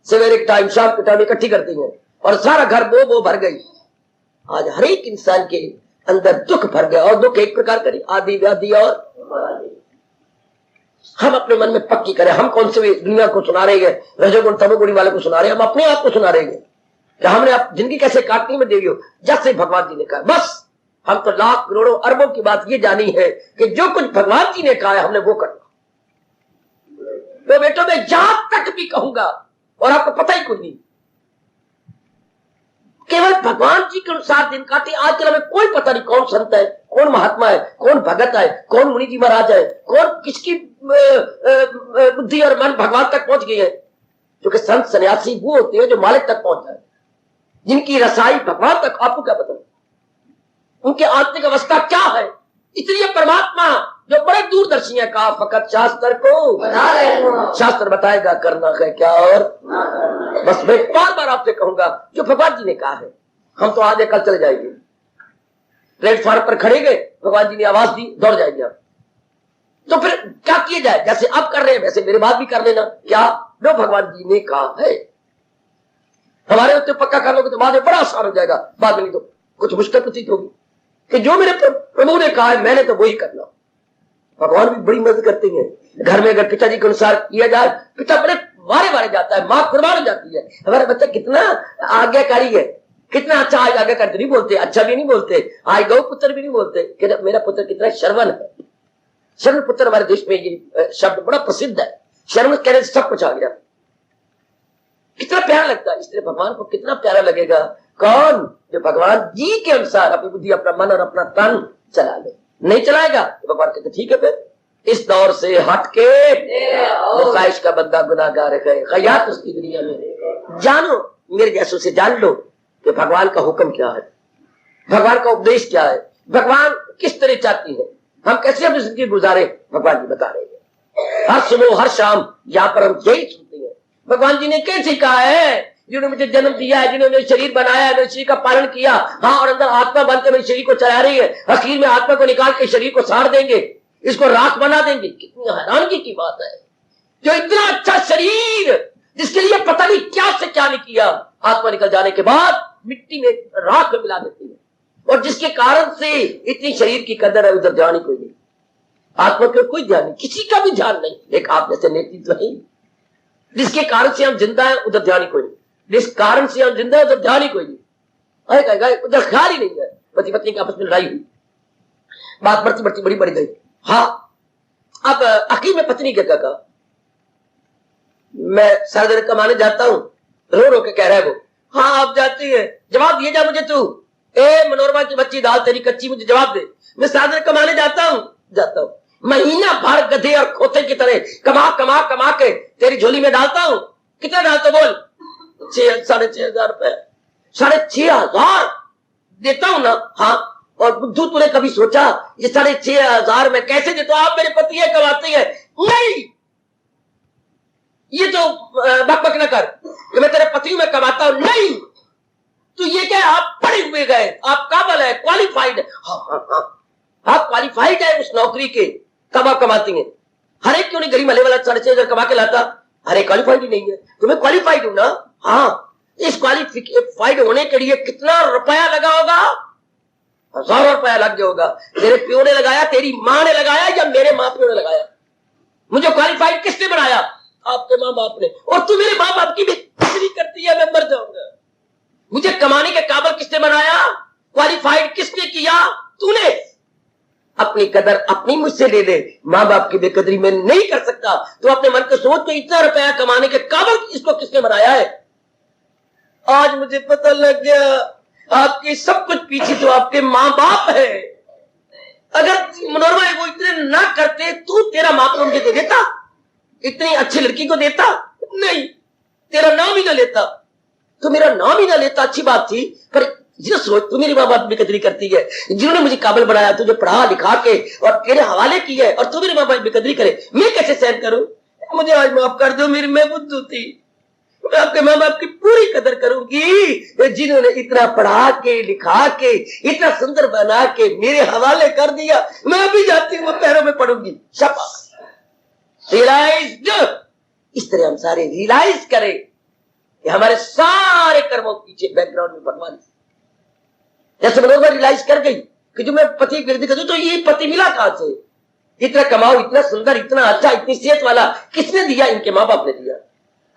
सवेरे के टाइम शाम के टाइम इकट्ठी करती हैं और सारा घर बो भर गई। आज हर एक इंसान के अंदर दुख भर गया, और दुख एक प्रकार का आदि व्याधि और हम अपने मन में पक्की करें। हम कौन से दुनिया को सुना रहे हैं, रजोगुण तमोगुणी वाले को सुना रहे हैं, हम अपने आप को सुना रहे हैं कि हमने जिंदगी कैसे काटनी में देवी हो, जैसे भगवान जी ने कहा। बस हम तो लाख करोड़ों अरबों की बात ये जानी है कि जो कुछ भगवान जी ने कहा है हमने वो करना। तो बेटो मैं जहां तक भी कहूंगा, और आपको पता ही कुछ नहीं, केवल भगवान जी के अनुसार दिन काटे। आजकल हमें कोई पता नहीं कौन संत है, कौन महात्मा है, कौन भगत है, कौन मुनि जी महाराज है, कौन किसकी बुद्धि और मन भगवान तक पहुंच गई है। क्योंकि संत सन्यासी वो होते हैं जो मालिक तक पहुंच जाए, जिनकी रसाई भगवान तक। आपको क्या पता उनके आंतरिक अवस्था क्या है। इसलिए परमात्मा जो बड़े दूरदर्शी है, कहा फकत शास्त्र को बता रहे, शास्त्र बताएगा करना है क्या। और बस मैं बार बार आपसे कहूंगा जो भगवान जी ने कहा है, हम तो आज कल चले जाएंगे, प्लेटफॉर्म पर खड़े गए, भगवान जी ने आवाज दी, दौड़ जाएंगे आप। तो फिर क्या किया जाए, जैसे अब कर रहे हैं वैसे मेरे बात भी कर लेना। क्या जो भगवान जी ने कहा है हमारे उत्ते पक्का कर लोगे तो बाद में बड़ा आसान हो जाएगा, बाद में नहीं तो कुछ मुश्किल प्रतीत होगी कि जो मेरे प्रभु ने कहा है मैंने तो वही करना। भगवान भी बड़ी मदद करते हैं। घर में अगर पिताजी के अनुसार किया जाए, पिता बड़े वारे जाता है, माँ कुर्बान हो जाती है। हमारा बच्चा कितना आज्ञाकारी है, कितना अच्छा आज्ञाकारी नहीं बोलते, अच्छा भी नहीं बोलते, आय गौ पुत्र भी नहीं बोलते कि मेरा पुत्र कितना शर्वण है। शर्वण पुत्र हमारे देश में ये शब्द बड़ा प्रसिद्ध है। शर्वण कहने से सब कुछ आ गया, कितना प्यारा लगता है। इसलिए भगवान को कितना प्यारा लगेगा कौन जो भगवान जी के अनुसार अपनी बुद्धि, अपना मन और अपना तन चला ले। नहीं चलाएगा तो भगवान कहते ठीक है, फिर इस दौर से हट के ख्वाहिश का बंदा गुनाहगार है, खयात उसकी दुनिया में। जानो मेरे जैसों से जान लो कि भगवान का हुक्म क्या है, भगवान का उपदेश क्या है, भगवान किस तरह चाहती है, हम कैसे अपनी जिंदगी गुजारे, भगवान जी बता रहे हैं। हर सुबह हर शाम यहाँ पर हम यही सुनते हैं भगवान जी ने कैसे कहा है, जिन्होंने मुझे जन्म दिया है, जिन्होंने शरीर बनाया है, मेरे शरीर का पालन किया, हाँ, और अंदर आत्मा बनकर मेरे शरीर को चला रही है, आखिर में आत्मा को निकाल के शरीर को साड़ देंगे, इसको राख बना देंगे। कितनी हैरानगी की बात है, जो इतना अच्छा शरीर जिसके लिए पता नहीं क्या से क्या नहीं किया, आत्मा निकल जाने के बाद मिट्टी में राख में मिला देती है, और जिसके कारण से इतनी शरीर की कदर है, उधर ध्यान ही कोई नहीं, आत्मा को कोई ध्यान नहीं, किसी का भी ध्यान नहीं। एक आप जैसे नेतृत्व है, जिसके कारण से हम जिंदा है उधर ध्यान ही कोई नहीं, जिस कारण से हम जिंदा है उधर ध्यान ही कोई नहीं, उधर ख्याल ही नहीं है। पति पत्नी की आपस में लड़ाई हुई, बात बढ़ती बढ़ती बड़ी बढ़ गई। हाँ, अब अकीम में पत्नी क्या कहा, मैं सारा दिन कमाने जाता हूँ, रो रो के कह रहा है वो, हाँ आप जाती है, जवाब दिए जा मुझे तू, ए मनोरमा की बच्ची दाल तेरी कच्ची, मुझे जवाब दे, मैं सारा दिन कमाने जाता हूँ, महीना भर गधे और खोते की तरह कमा कमा कमा के तेरी झोली में डालता हूँ। कितना डालता बोल? 6,500 रुपए, 6,500 देता हूं ना। हाँ, और बुद्धू तूने कभी सोचा ये 6,500 में कैसे देता हूं? आप मेरे पति है, कमाते हैं नहीं, ये तो बक बक न कर कि मैं तेरे पति हूं, मैं कमाता हूं, नहीं। तो ये क्या है, आप पढ़े हुए गए, आप काबिल है, क्वालिफाइड है। हाँ, आप क्वालिफाइड है उस नौकरी के, तब आप कमाती हैं। हर एक क्यों नहीं गरीब मले वाला 6,500 कमा के लाता? अरे क्वालिफाइड ही नहीं है। तुम्हें क्वालिफाइड हूं ना? हाँ। इस क्वालिफाइड होने के लिए कितना रुपया लगा होगा? हजारों रुपया लग गया होगा। तेरे प्यो ने लगाया, तेरी माँ ने लगाया, या मेरे माँ प्यो ने लगाया? मुझे क्वालिफाइड किसने बनाया? आपके माँ बाप ने। और तू मेरे माँ बाप की भी बेइज्जती करती है, मैं मर जाऊंगा। मुझे कमाने के काबिल किसने बनाया? क्वालिफाइड किसने किया? तूने। अपनी कदर अपनी मुझसे ले ले, माँ बाप की बेकदरी में नहीं कर सकता। तो अपने मन को सोच के इतना रुपया कमाने के काबिल इसको किसने बनाया है? आज मुझे पता लग गया, आपके सब कुछ पीछे तो आपके माँ बाप है। अगर मनोरमा वो इतने ना करते, तू तेरा माँ बाप उनके दे देता? इतनी अच्छी लड़की को देता? नहीं, तेरा नाम ही ना लेता। तो मेरा नाम ही ना लेता, अच्छी बात थी। पर ये सोच, तू मेरे माँ बाप की कदरी करती है, जिन्होंने मुझे काबिल बनाया, तुझे पढ़ा लिखा के और तेरे हवाले किया है, और तू मेरे माँ बाप की कदरी करे, मैं कैसे सहन करूं? मुझे आज माफ कर दो, मेरी मैं बुद्धू थी। मैं आपके माँ बाप की पूरी कदर करूंगी, जिन्होंने इतना पढ़ा के लिखा के इतना सुंदर बना के मेरे हवाले कर दिया। मैं अभी जाती हूँ, पैरों में पड़ूंगी। शाबाश। रियलाइज, इस तरह हम सारे रियलाइज करें कि हमारे सारे कर्मों के पीछे बैकग्राउंड में भगवान। जैसे मनोरमा रियलाइज कर गई कि जो मैं पति की कर दूं, तो ये पति मिला कहां से? इतना कमाओ, इतना सुंदर, इतना अच्छा, इतनी सेहत वाला किसने दिया? इनके माँ बाप ने दिया।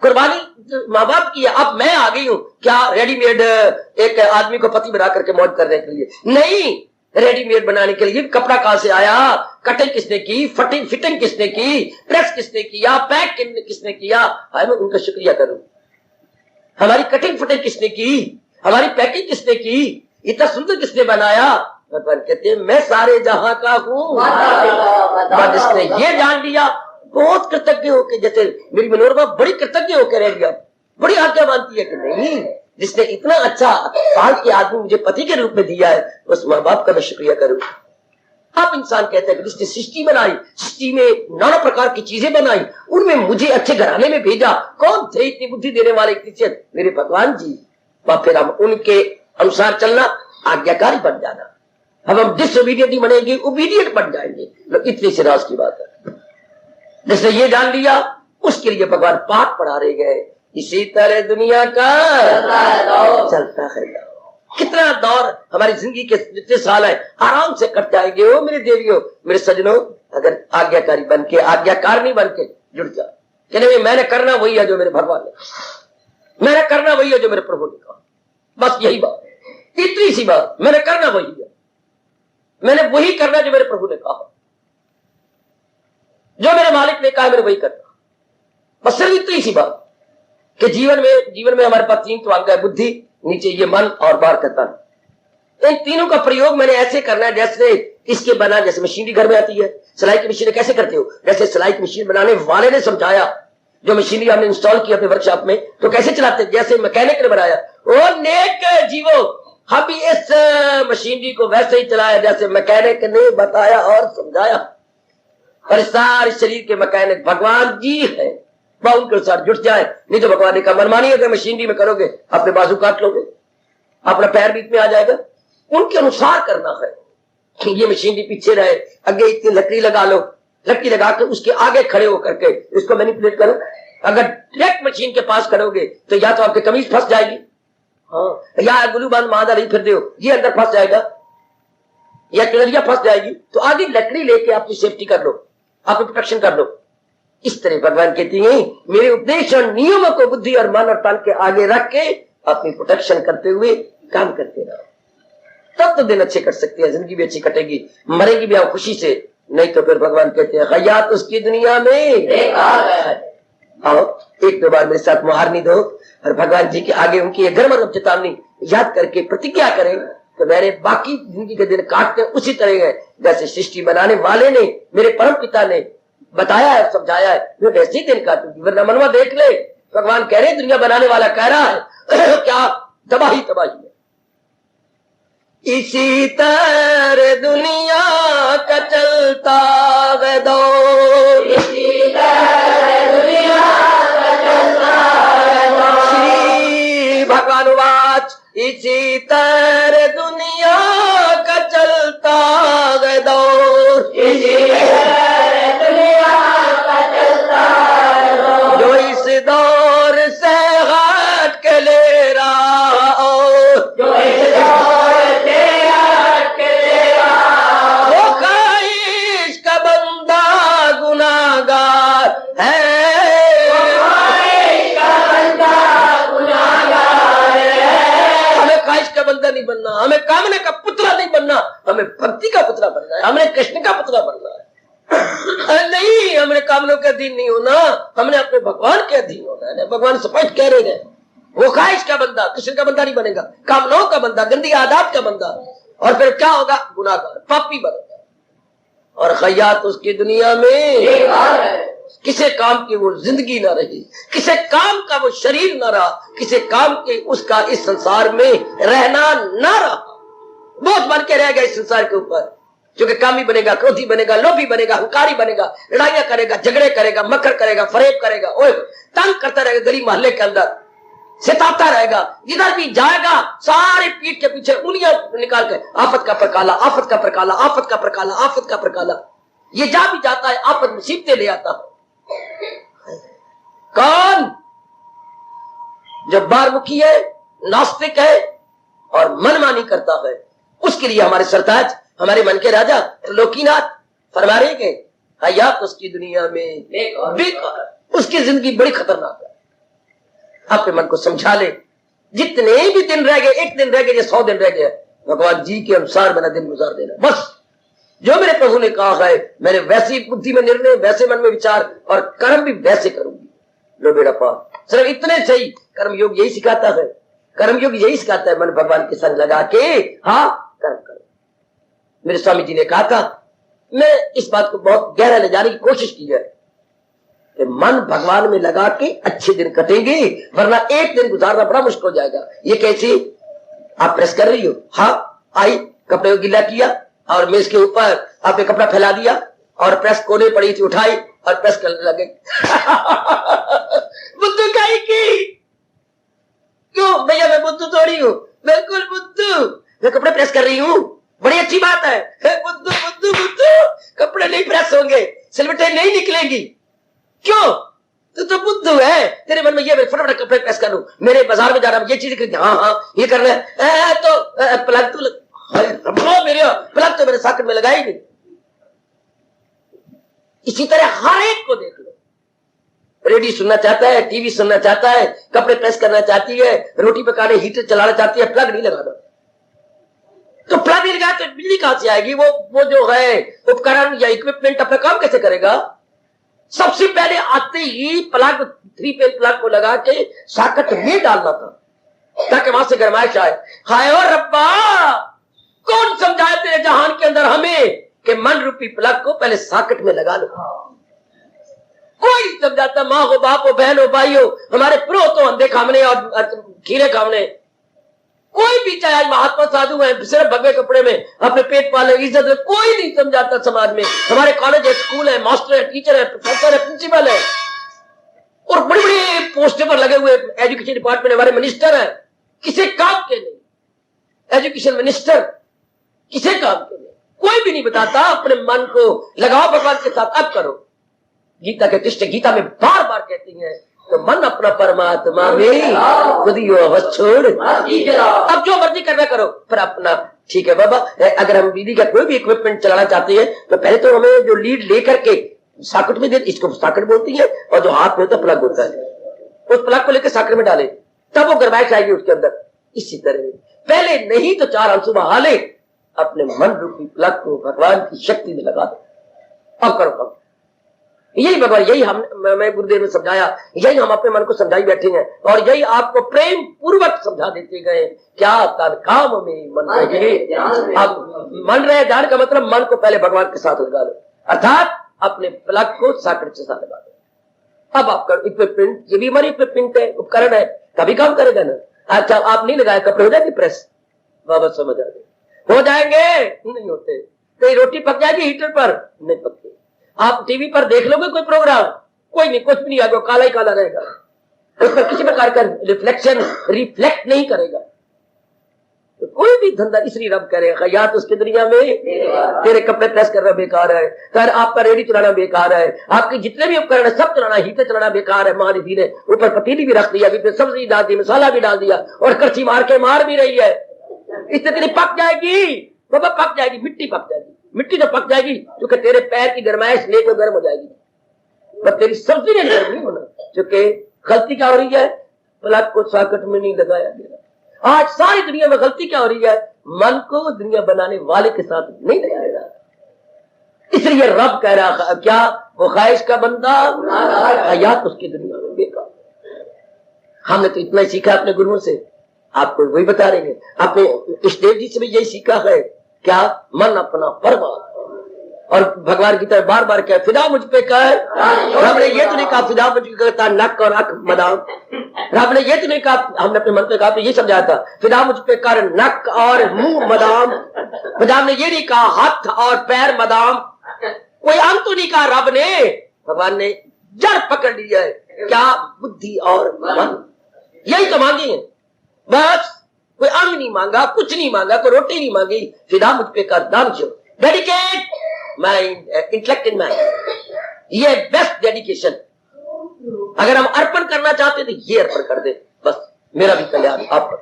कुर्बानी माँ बाप की। अब मैं आ गई हूं क्या रेडीमेड एक आदमी को पति बना करके मौज करने के लिए? नहीं, रेडीमेड बनाने के लिए कपड़ा कहां से आया? कटिंग किसने की? फिटिंग किसने की? प्रेस किसने किया? पैक किसने किया? मैं उनका शुक्रिया करूं। हमारी कटिंग फिटिंग किसने की? हमारी पैकिंग किसने की? इतना सुंदर किसने बनाया? भगवान कहते हैं मैं सारे जहां का हूं। जिसने ये जान लिया, बहुत कृतज्ञ होकर, जैसे मेरी मनोरमा बड़ी कृतज्ञ होकर रह गया, बड़ी आज्ञा मानती है कि नहीं, जिसने इतना अच्छा पाल के आदमी मुझे पति के रूप में दिया है, उस माँ बाप का मैं शुक्रिया करूं। आप इंसान कहते हैं कि जिसने सृष्टि बनाई, सृष्टि में नाना प्रकार की चीजें बनाई, उनमें मुझे अच्छे घराने में भेजा, कौन थे इतनी बुद्धि देने वाले? मेरे भगवान जी। फिर हम उनके अनुसार चलना, आज्ञाकारी बन जाना। अब हम डिसोबीडियंट बनेंगे, ओबीडियंट बन जाएंगे। इतनी सी राज की बात है। जिसने ये जान लिया, उसके लिए भगवान पाठ पढ़ा रहे गए। इसी तरह दुनिया का चलता है। कितना दौर हमारी जिंदगी के जितने साल है आराम से कट जाएंगे। ओ मेरे देवियों, मेरे सजनों, अगर आज्ञाकारी बन के, आज्ञाकारणी बन के जुड़ जा, कहने मैंने करना वही है जो मेरे भगवान ने, मैंने करना वही है जो मेरे प्रभु ने कहा। बस यही बात, इतनी सी बात, मैंने करना वही है, मैंने वही करना जो मेरे प्रभु ने कहा, जो मेरे मालिक ने कहा मैंने वही करना। बस सिर्फ इतनी सी बात कि जीवन में हमारे पास 3 अंग है, बुद्धि, नीचे ये मन और बाहर का तन। इन तीनों का प्रयोग मैंने ऐसे करना है जैसे इसके बना, जैसे मशीनरी घर में आती है, सिलाई की मशीन कैसे करते हो, जैसे सिलाई की मशीन बनाने वाले ने समझाया। जो मशीनरी हमने इंस्टॉल की अपने वर्कशॉप में, तो कैसे चलाते, जैसे मैकेनिक ने बनाया। ओ नेक जीवो, हम भी इस मशीनरी को वैसे ही चलाया जैसे मैकेनिक ने बताया और समझाया। और सारे शरीर के मैकेनिक भगवान जी है, वह उनके अनुसार जुट जाए। नहीं तो भगवान का मनमानी अगर मशीनरी में करोगे, अपने बाजू काट लोगे, अपना पैर बीच में आ जाएगा। उनके अनुसार करना है। ये मशीनरी पीछे रहे, आगे इतनी लकड़ी लगा लो, लकड़ी लगा के उसके आगे खड़े होकर के इसको मैनिपुलेट करो। अगर डायरेक्ट मशीन के पास करोगे तो या तो आपकी कमीज फंस जाएगी, हाँ, या गुलू बांध मादा नहीं फिर दो, ये अंदर फंस जाएगा, या किलरिया फंस जाएगी। तो आगे लकड़ी लेके अपनी सेफ्टी कर लो, अपनी प्रोटेक्शन कर लो। इस तरह भगवान कहती है मेरे उपदेश और नियमों को बुद्धि और मन और तन के आगे रख के अपनी प्रोटेक्शन करते हुए काम करते रहो, तब तो दिन अच्छे कट सकते हैं, जिंदगी भी अच्छी कटेगी, मरेगी भी आप खुशी से। नहीं तो फिर भगवान कहते हैं हयात उसकी दुनिया में आओ, एक दो बार मेरे साथ मुहारनी दो और भगवान जी के आगे उनकी गर्म चेतावनी याद करके प्रतिज्ञा करें तो मेरे बाकी जिंदगी के दिन काटते उसी तरह है जैसे सृष्टि बनाने वाले ने, मेरे परम पिता ने बताया है, समझाया है, मैं वैसे ही दिन काटूंगी। वरना मनवा देख ले, भगवान कह रहे दुनिया बनाने वाला कह रहा है क्या तबाही तबाही है। इसी तरह दुनिया का चलता है दौर, इसी तरह दुनिया का इसी तरह दुनिया का चलता है दौर, इसी तरह दुनिया का चलता है दौर, जो इस दौर से हट के ले रहा हो, जो इस दौर से हट के ले रहा हो, वो ख्वाहिश का बंदा गुनाहगार है, ख्वाहिश का बंदा गुनाहगार है। हमें ख्वाहिश का बंदा नहीं बनना, हमें कामने का पुतला नहीं बनना, हमें भक्ति का पुतला बनना है, हमें कृष्ण का पुतला बनना है। नहीं, हमने कामनों के अधीन नहीं होना, हमने अपने भगवान के अधीन होना है। भगवान स्पष्ट कह रहे हैं, वो ख्वाहिश का बंदा कृष्ण का बंदा नहीं बनेगा, कामनाओं का बंदा, गंदी आदत का बंदा, और फिर क्या होगा? गुनाहगार, पापी बनेगा। और खैयात उसकी दुनिया में बेकार है, किसे काम की वो जिंदगी ना रही, किसे काम का वो शरीर ना रहा, किसे काम के उसका इस संसार में रहना ना रहा, बोझ बन के रह गया इस संसार के ऊपर। क्योंकि कामी बनेगा, क्रोधी बनेगा, लोभी बनेगा, हंकारी बनेगा, लड़ाइयां करेगा, झगड़े करेगा, मकर करेगा, फरेब करेगा, ओए तंग करता रहेगा, गली मोहल्ले के अंदर सिताता रहेगा, जिधर भी जाएगा सारे पीठ के पीछे उंगलियां निकाल के आफत का प्रकाला, आफत का प्रकाला, आफत का प्रकाला, आफत का प्रकाला। ये जा भी जाता है, आफत मुसीबतें ले आता है। कौन? जो बारमुखी है, नास्तिक है और मनमानी करता है, उसके लिए हमारे सरताज, हमारे मन के राजा लोकीनाथ फरमा रहे हैं, हयात उसकी दुनिया में बेकार, उसकी जिंदगी बड़ी खतरनाक है। अपने मन को समझा ले, जितने भी दिन रह गए, एक दिन रह गए या 100 दिन रह गए, भगवान जी के अनुसार मेरा दिन गुजार देना, बस जो मेरे प्रभु ने कहा है, मैंने वैसी बुद्धि में निर्णय, वैसे मन में विचार और कर्म भी वैसे करूंगी। लो बेटा पाप, सिर्फ इतने सही। कर्म योग यही सिखाता है, कर्म योग यही सिखाता है, मन भगवान के संग लगा के हाँ कर्म करो। मेरे स्वामी जी ने कहा था, मैं इस बात को बहुत गहरा ले जाने की कोशिश की है कि मन भगवान में लगा के अच्छे दिन कटेंगे, वरना एक दिन गुजारना बड़ा मुश्किल हो जाएगा। ये कैसे? आप प्रेस कर रही हो, हाँ आई, कपड़े को गीला किया और मेज के ऊपर आपने कपड़ा फैला दिया और प्रेस कोने पड़ी थी, उठाई और प्रेस करने लगे। बुद्धू काई की? क्यों भैया, मैं बुद्धू थोड़ी हूँ, बिल्कुल बुद्धू, मैं कपड़े प्रेस कर रही हूँ, बड़ी अच्छी बात है। बुद्धू बुद्धू बुद्धू, कपड़े नहीं प्रेस होंगे, सिलवटें नहीं निकलेंगी। क्यों? तो बुद्धू है, तेरे मन में ये फटाफट कपड़े प्रेस कर लूं, मेरे बाजार में जा रहा हूं, ये चीज हाँ हाँ ये करना है, तो प्लग तो मेरे प्लग तो मेरे सॉकेट में लगाई नहीं। इसी तरह हर एक को देख लो, रेडियो सुनना चाहता है, टीवी सुनना चाहता है, कपड़े प्रेस करना चाहती है, रोटी पकाने हीटर चलाना चाहती है, प्लग नहीं लगाना। तो प्लग नहीं लगाया तो बिजली कहां से आएगी? वो जो है उपकरण या इक्विपमेंट अपना काम कैसे करेगा? सबसे पहले आते ही प्लग, 3 पेन प्लग को लगा के सॉकेट में डालना था ताकि वहां से गर्माइश आए। हाय और रब्बा, कौन समझाए तेरे जहान के अंदर हमें कि मन रूपी प्लग को पहले सॉकेट में लगा लो? कोई समझाता, माँ हो, बाप हो, बहन हो, भाई हो, हमारे प्रो तो अंधे खामने और खीरे खामने, कोई भी चाहे आज महात्मा साधु है, सिर्फ भगवे कपड़े में अपने पेट पाले, इज्जत है, कोई नहीं समझाता समाज में। हमारे कॉलेज है, स्कूल है, मास्टर है, टीचर है, प्रोफेसर है, प्रिंसिपल है और बड़ी बड़ी पोस्टर पर लगे हुए एजुकेशन डिपार्टमेंट हमारे मिनिस्टर है, किसे काम के नहीं। एजुकेशन मिनिस्टर किसे काम के नहीं, कोई भी नहीं बताता। अपने मन को लगाओ भगवान के साथ, अब करो। गीता के कृष्ण गीता में बार बार कहती है, तो मन अपना परमात्मा में बुधियो अवश्य छोड़, अब जो मर्जी करना करो, पर अपना ठीक है बाबा। अगर हम बिजली का कोई भी इक्विपमेंट चलाना चाहते हैं तो पहले तो हमें जो लीड लेकर के सॉकेट में दे, इसको सॉकेट बोलती है, और जो हाथ में होता है प्लग होता है, उस प्लग को लेकर सॉकेट में डाले, तब वो गर्माइश आएगी उसके अंदर। इसी तरह पहले नहीं तो 4 आंसू बहा ले, अपने मन रूपी प्लग को भगवान की शक्ति में लगा दो, अब करो करो। यही भगवान, यही हम मैं गुरुदेव ने समझाया, यही हम अपने मन को समझाई बैठे हैं, और यही आपको प्रेम पूर्वक समझा देते गए। क्या तन काम में मन रहे, अब मन रहे ध्यान का मतलब मन को पहले भगवान के साथ लगा लो, अर्थात अपने प्लग को सॉकेट के साथ लगा दो। अब आपका इक्विपमेंट, ये भी हमारी इक्विपमेंट है, उपकरण है, कभी काम करेगा ना। अच्छा आप नहीं लगाए, कपड़े हो जाएंगे प्रेस, बाबा समझ आ गए, हो जाएंगे नहीं होते। कहीं रोटी पक जाएगी हीटर पर, नहीं पकती। आप टीवी पर देख लोगे कोई प्रोग्राम, कोई नहीं, कुछ भी नहीं आएगा, काला ही काला रहेगा, उस पर किसी प्रकार का रिफ्लेक्शन रिफ्लेक्ट नहीं करेगा। कोई भी धंधा, इसलिए रब कह रहे हैं खयात उसकी दुनिया में तेरे कपड़े प्रेस करना बेकार है, तर आपका रेडी चलाना बेकार है, आपके जितने भी उपकरण है सब चलाना, हीटर चलाना बेकार है। महारिफी ने ऊपर पतीली भी रख दिया, बीच में सब्जी डाल दी, मसाला भी डाल दिया और करछी मार के मार भी रही है। इससे तेरी पक जाएगी बाबा, पक जाएगी, मिट्टी पक जाएगी। मिट्टी तो पक जाएगी क्योंकि तेरे पैर की गर्माइश लेकर गर्म हो जाएगी, पर तेरी सब्जी ने गर्म नहीं होना। क्योंकि गलती क्या हो रही है, प्लग को सॉकेट में नहीं लगाया गया। आज सारी दुनिया में गलती क्या हो रही है, मन को दुनिया बनाने वाले के साथ नहीं लगाया जा रहा। इसलिए रब कह रहा क्या, वो ख्वाहिश का बंदा हयात उसकी दुनिया में बेकार। हमने तो इतना ही सीखा अपने गुरुओं से, आपको वही बता रहे हैं। अपने इष्टदेव जी से भी यही सीखा है, क्या, मन अपना परमात्मा। और भगवान की तरफ बार बार कहे फिदा मुझ पे कर। रब ने ये तो नहीं कहा फिदा मुझ पे करता नक और आंख मदाम। रब ने ये तो नहीं कहा, हमने अपने मन पे कहा तो ये समझाया था फिदा मुझ पे कर नक और मुंह मदाम। खुदा ने ये नहीं कहा हाथ और पैर मदाम, कोई अंग तो नहीं कहा रब ने। भगवान ने जड़ पकड़ लिया है, क्या, बुद्धि और मन, यही तो मांगी है बस। कोई अंग नहीं मांगा, कुछ नहीं मांगा, कोई रोटी नहीं मांगी। फिदा मुझ पे कर, दान जो dedicate my intellect in mind, ये बेस्ट डेडिकेशन। अगर हम अर्पण करना चाहते तो ये अर्पण कर दे, बस मेरा भी कल्याण आप पर।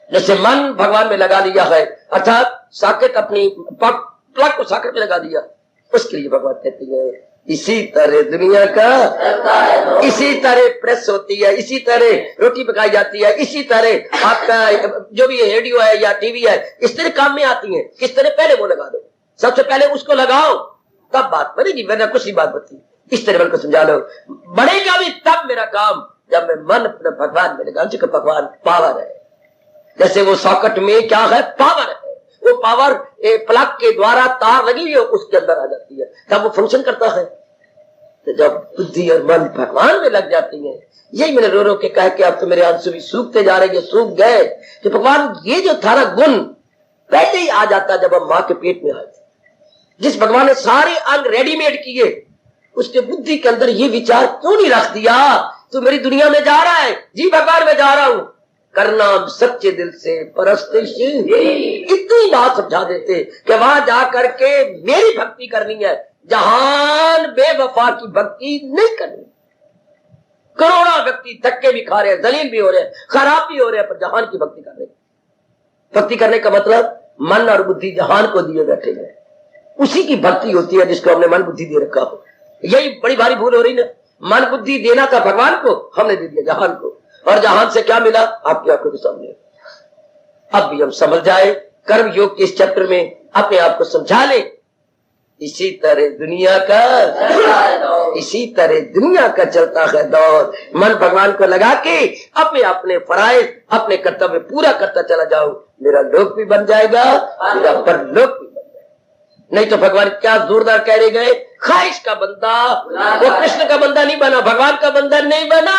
जैसे मन भगवान में लगा दिया है, अर्थात साकेत अपनी प्लग को साकेत में लगा दिया, उसके लिए भगवान कहते हैं इसी तरह दुनिया का, इसी तरह प्रेस होती है, इसी तरह रोटी पकाई जाती है, इसी तरह आपका जो भी रेडियो है या टीवी है, इस तरह काम में आती है। किस तरह, पहले वो लगा दो, सबसे पहले उसको लगाओ तब बात बनेगी, वरना कुछ ही बात बची। इस तरह को समझा लो, बढ़ेगा भी तब मेरा काम जब मैं मन अपने भगवान में लगा, क्योंकि भगवान पावर है। जैसे वो सॉकेट में क्या है, पावर है, वो पावर प्लग के द्वारा तार लगी हुई है उसके अंदर आ जाती है, तब वो फंक्शन करता है। तो जब बुद्धि और मन भगवान में लग जाती है, यही मैंने रो रो के कहा कि अब तो मेरे आंसू भी सूखते जा रहे, सूख गए कि भगवान ये जो थारा गुण पहले ही आ जाता जब हम मां के पेट में आए थे। जिस भगवान ने सारे अंग रेडीमेड किए, उसके बुद्धि के अंदर ये विचार क्यों नहीं रख दिया, तू मेरी दुनिया में जा रहा है, जी भगवान में जा रहा हूं, करना सच्चे दिल से परस्तिश। इतनी बात समझा देते कि वहां जाकर के मेरी भक्ति करनी है, जहान बेवफा की भक्ति नहीं करनी। करोड़ों व्यक्ति धक्के भी खा रहे हैं, जलील भी हो रहे हैं, खराब भी हो रहे हैं, पर जहान की भक्ति कर रहे हैं। भक्ति करने का मतलब मन और बुद्धि जहान को दिए बैठे हैं, उसी की भक्ति होती है जिसको हमने मन बुद्धि दे रखा हो। यही बड़ी भारी भूल हो रही ना, मन बुद्धि देना था भगवान को, हमने दे दिया जहान को, और जहान से क्या मिला आपकी आंखों के सामने। अब भी हम समझ जाए, कर्म योग के इस चैप्टर में अपने आप को समझा ले। इसी तरह दुनिया का, इसी तरह दुनिया का चलता है दौर। मन भगवान को लगा के अपने अपने फराइज, अपने कर्तव्य पूरा करता चला जाओ, मेरा लोक भी बन जाएगा, मेरा परलोक भी बन जाएगा। नहीं तो भगवान क्या जोरदार कह रहे गए, ख्वाहिश का बंदा, वो कृष्ण का बंदा नहीं बना, भगवान का बंदा नहीं बना,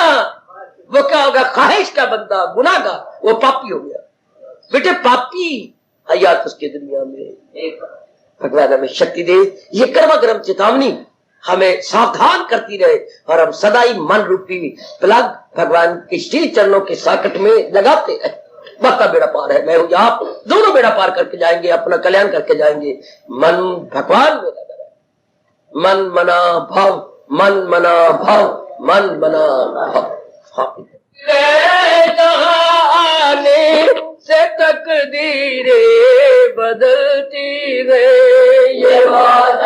वो क्या होगा, ख्वाहिश का बंदा, गुनाहगार, वो पापी हो गया। बेटे पापी हयात उसकी दुनिया में। भगवान हमें शक्ति दे, ये कर्मगरम चेतावनी हमें सावधान करती रहे, और हम सदा ही मन रूपी प्लग भगवान के श्री चरणों के साकट में लगाते रहे। बाका बेड़ा पार है, मैं हूं, आप दोनों बेड़ा पार करके जाएंगे, अपना कल्याण करके जाएंगे। मन भगवान में लगा रहे, मन मना भाव, मन मना भाव, मन मना भाव। आने से तकदीरे बदलती गए, ये बात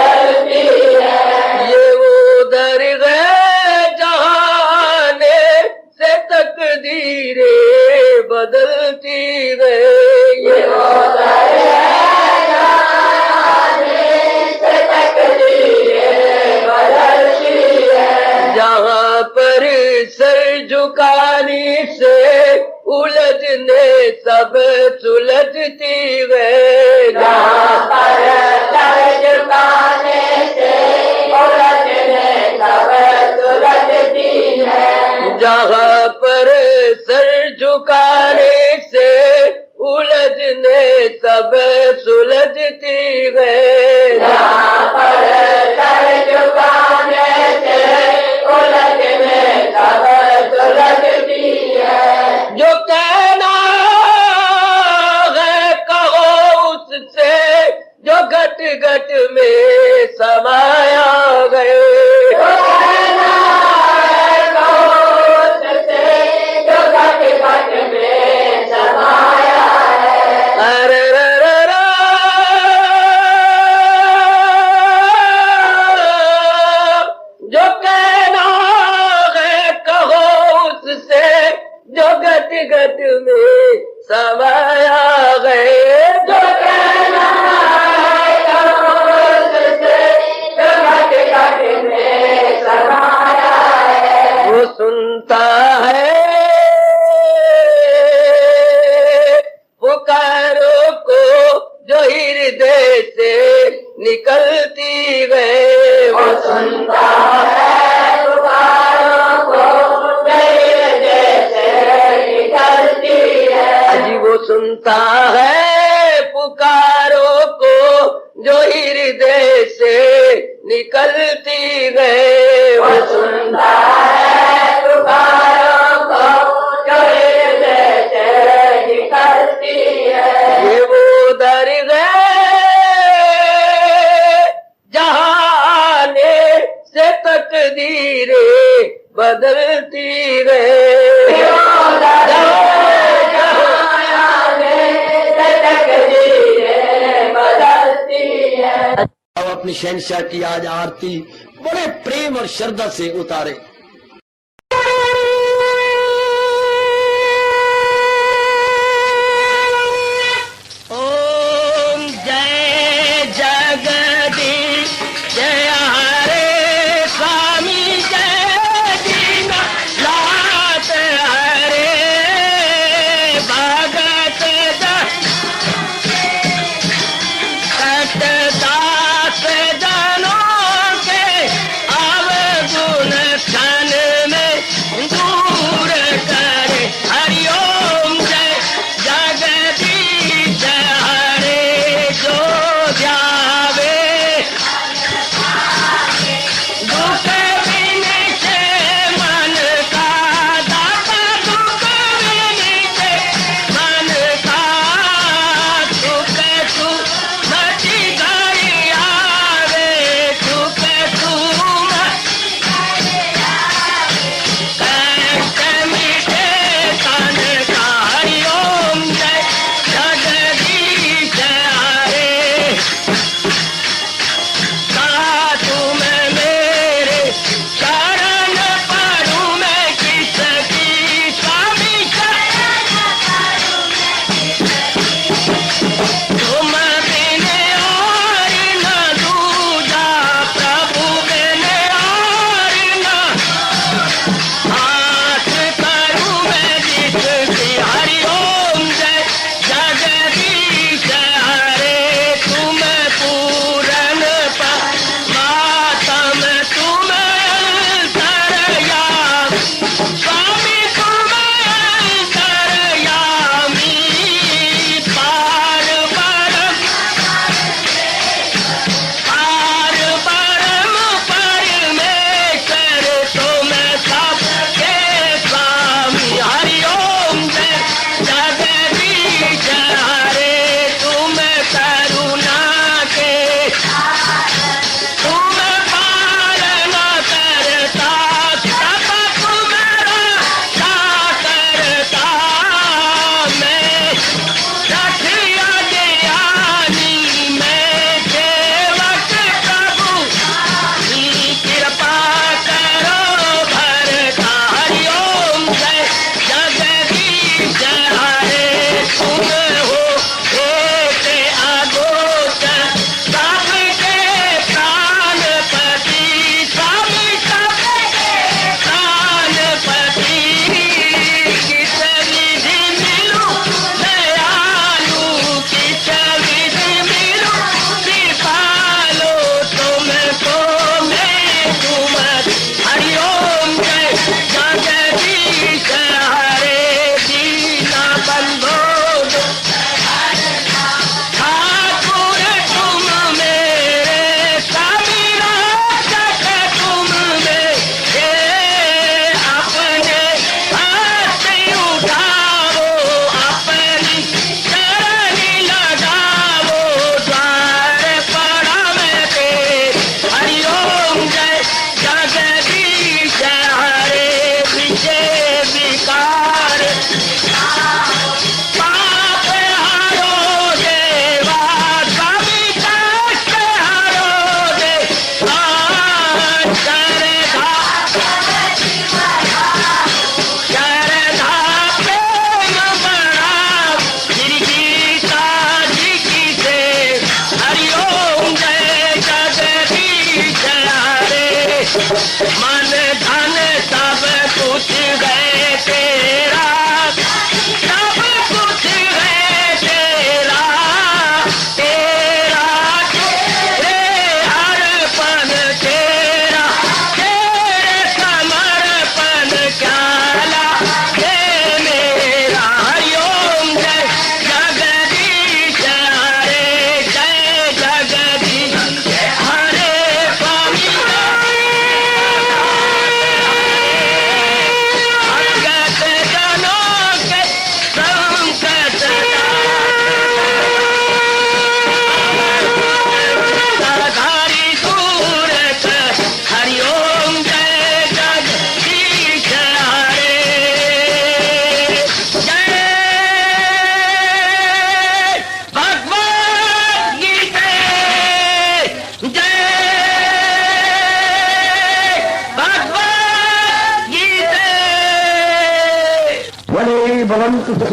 बदलती है, ये वो दर गए जहाने से तकदीरे बदलती गए, ये वो दर जहाँ पर सर झुकाने से उलझने सब सुलझती गए, जहाँ पर सर झुकाने से उलझने सब सुलझती है, जहाँ पर सर झुकाने से उलझने सब सुलझती गए, जहाँ पर सर झुकाने से उलझने में समाया गए। जो कहना है करो उससे, जो घट घट में समाया है। वो सुनता है पुकारों को जो हृदय से निकलती गए। वो सुनता है पुकारों को जो हृदय से निकलती है। अजी वो सुनता है पुकारों को जो हृदय से निकलती गए। वो सुनता है पुकारों को जो हृदय से निकलती है। ये वो दरगाह जहाने से तकदीरें बदलती गए। अब अपनी शहनशाह की आज आरती बड़े प्रेम और श्रद्धा से उतारे। ओम जय जगदीश जय हरे स्वामी जय दीना लात हरे भगत दास जनों के अवगुण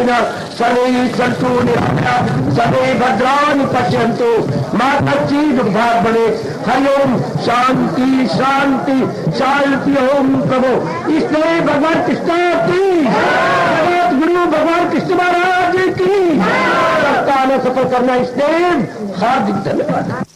देना। सर्वे सन्तु निरामया सर्वे भद्राणि पश्यन्तु माँ कच्ची भाग बने। हरिओम शांति शांति शांति ओम प्रभु। इसलिए भगवान कृष्ण की जगत गुरु भगवान कृष्ण महाराज की सप्ताह में सफल करना। इसलिए हार्दिक धन्यवाद।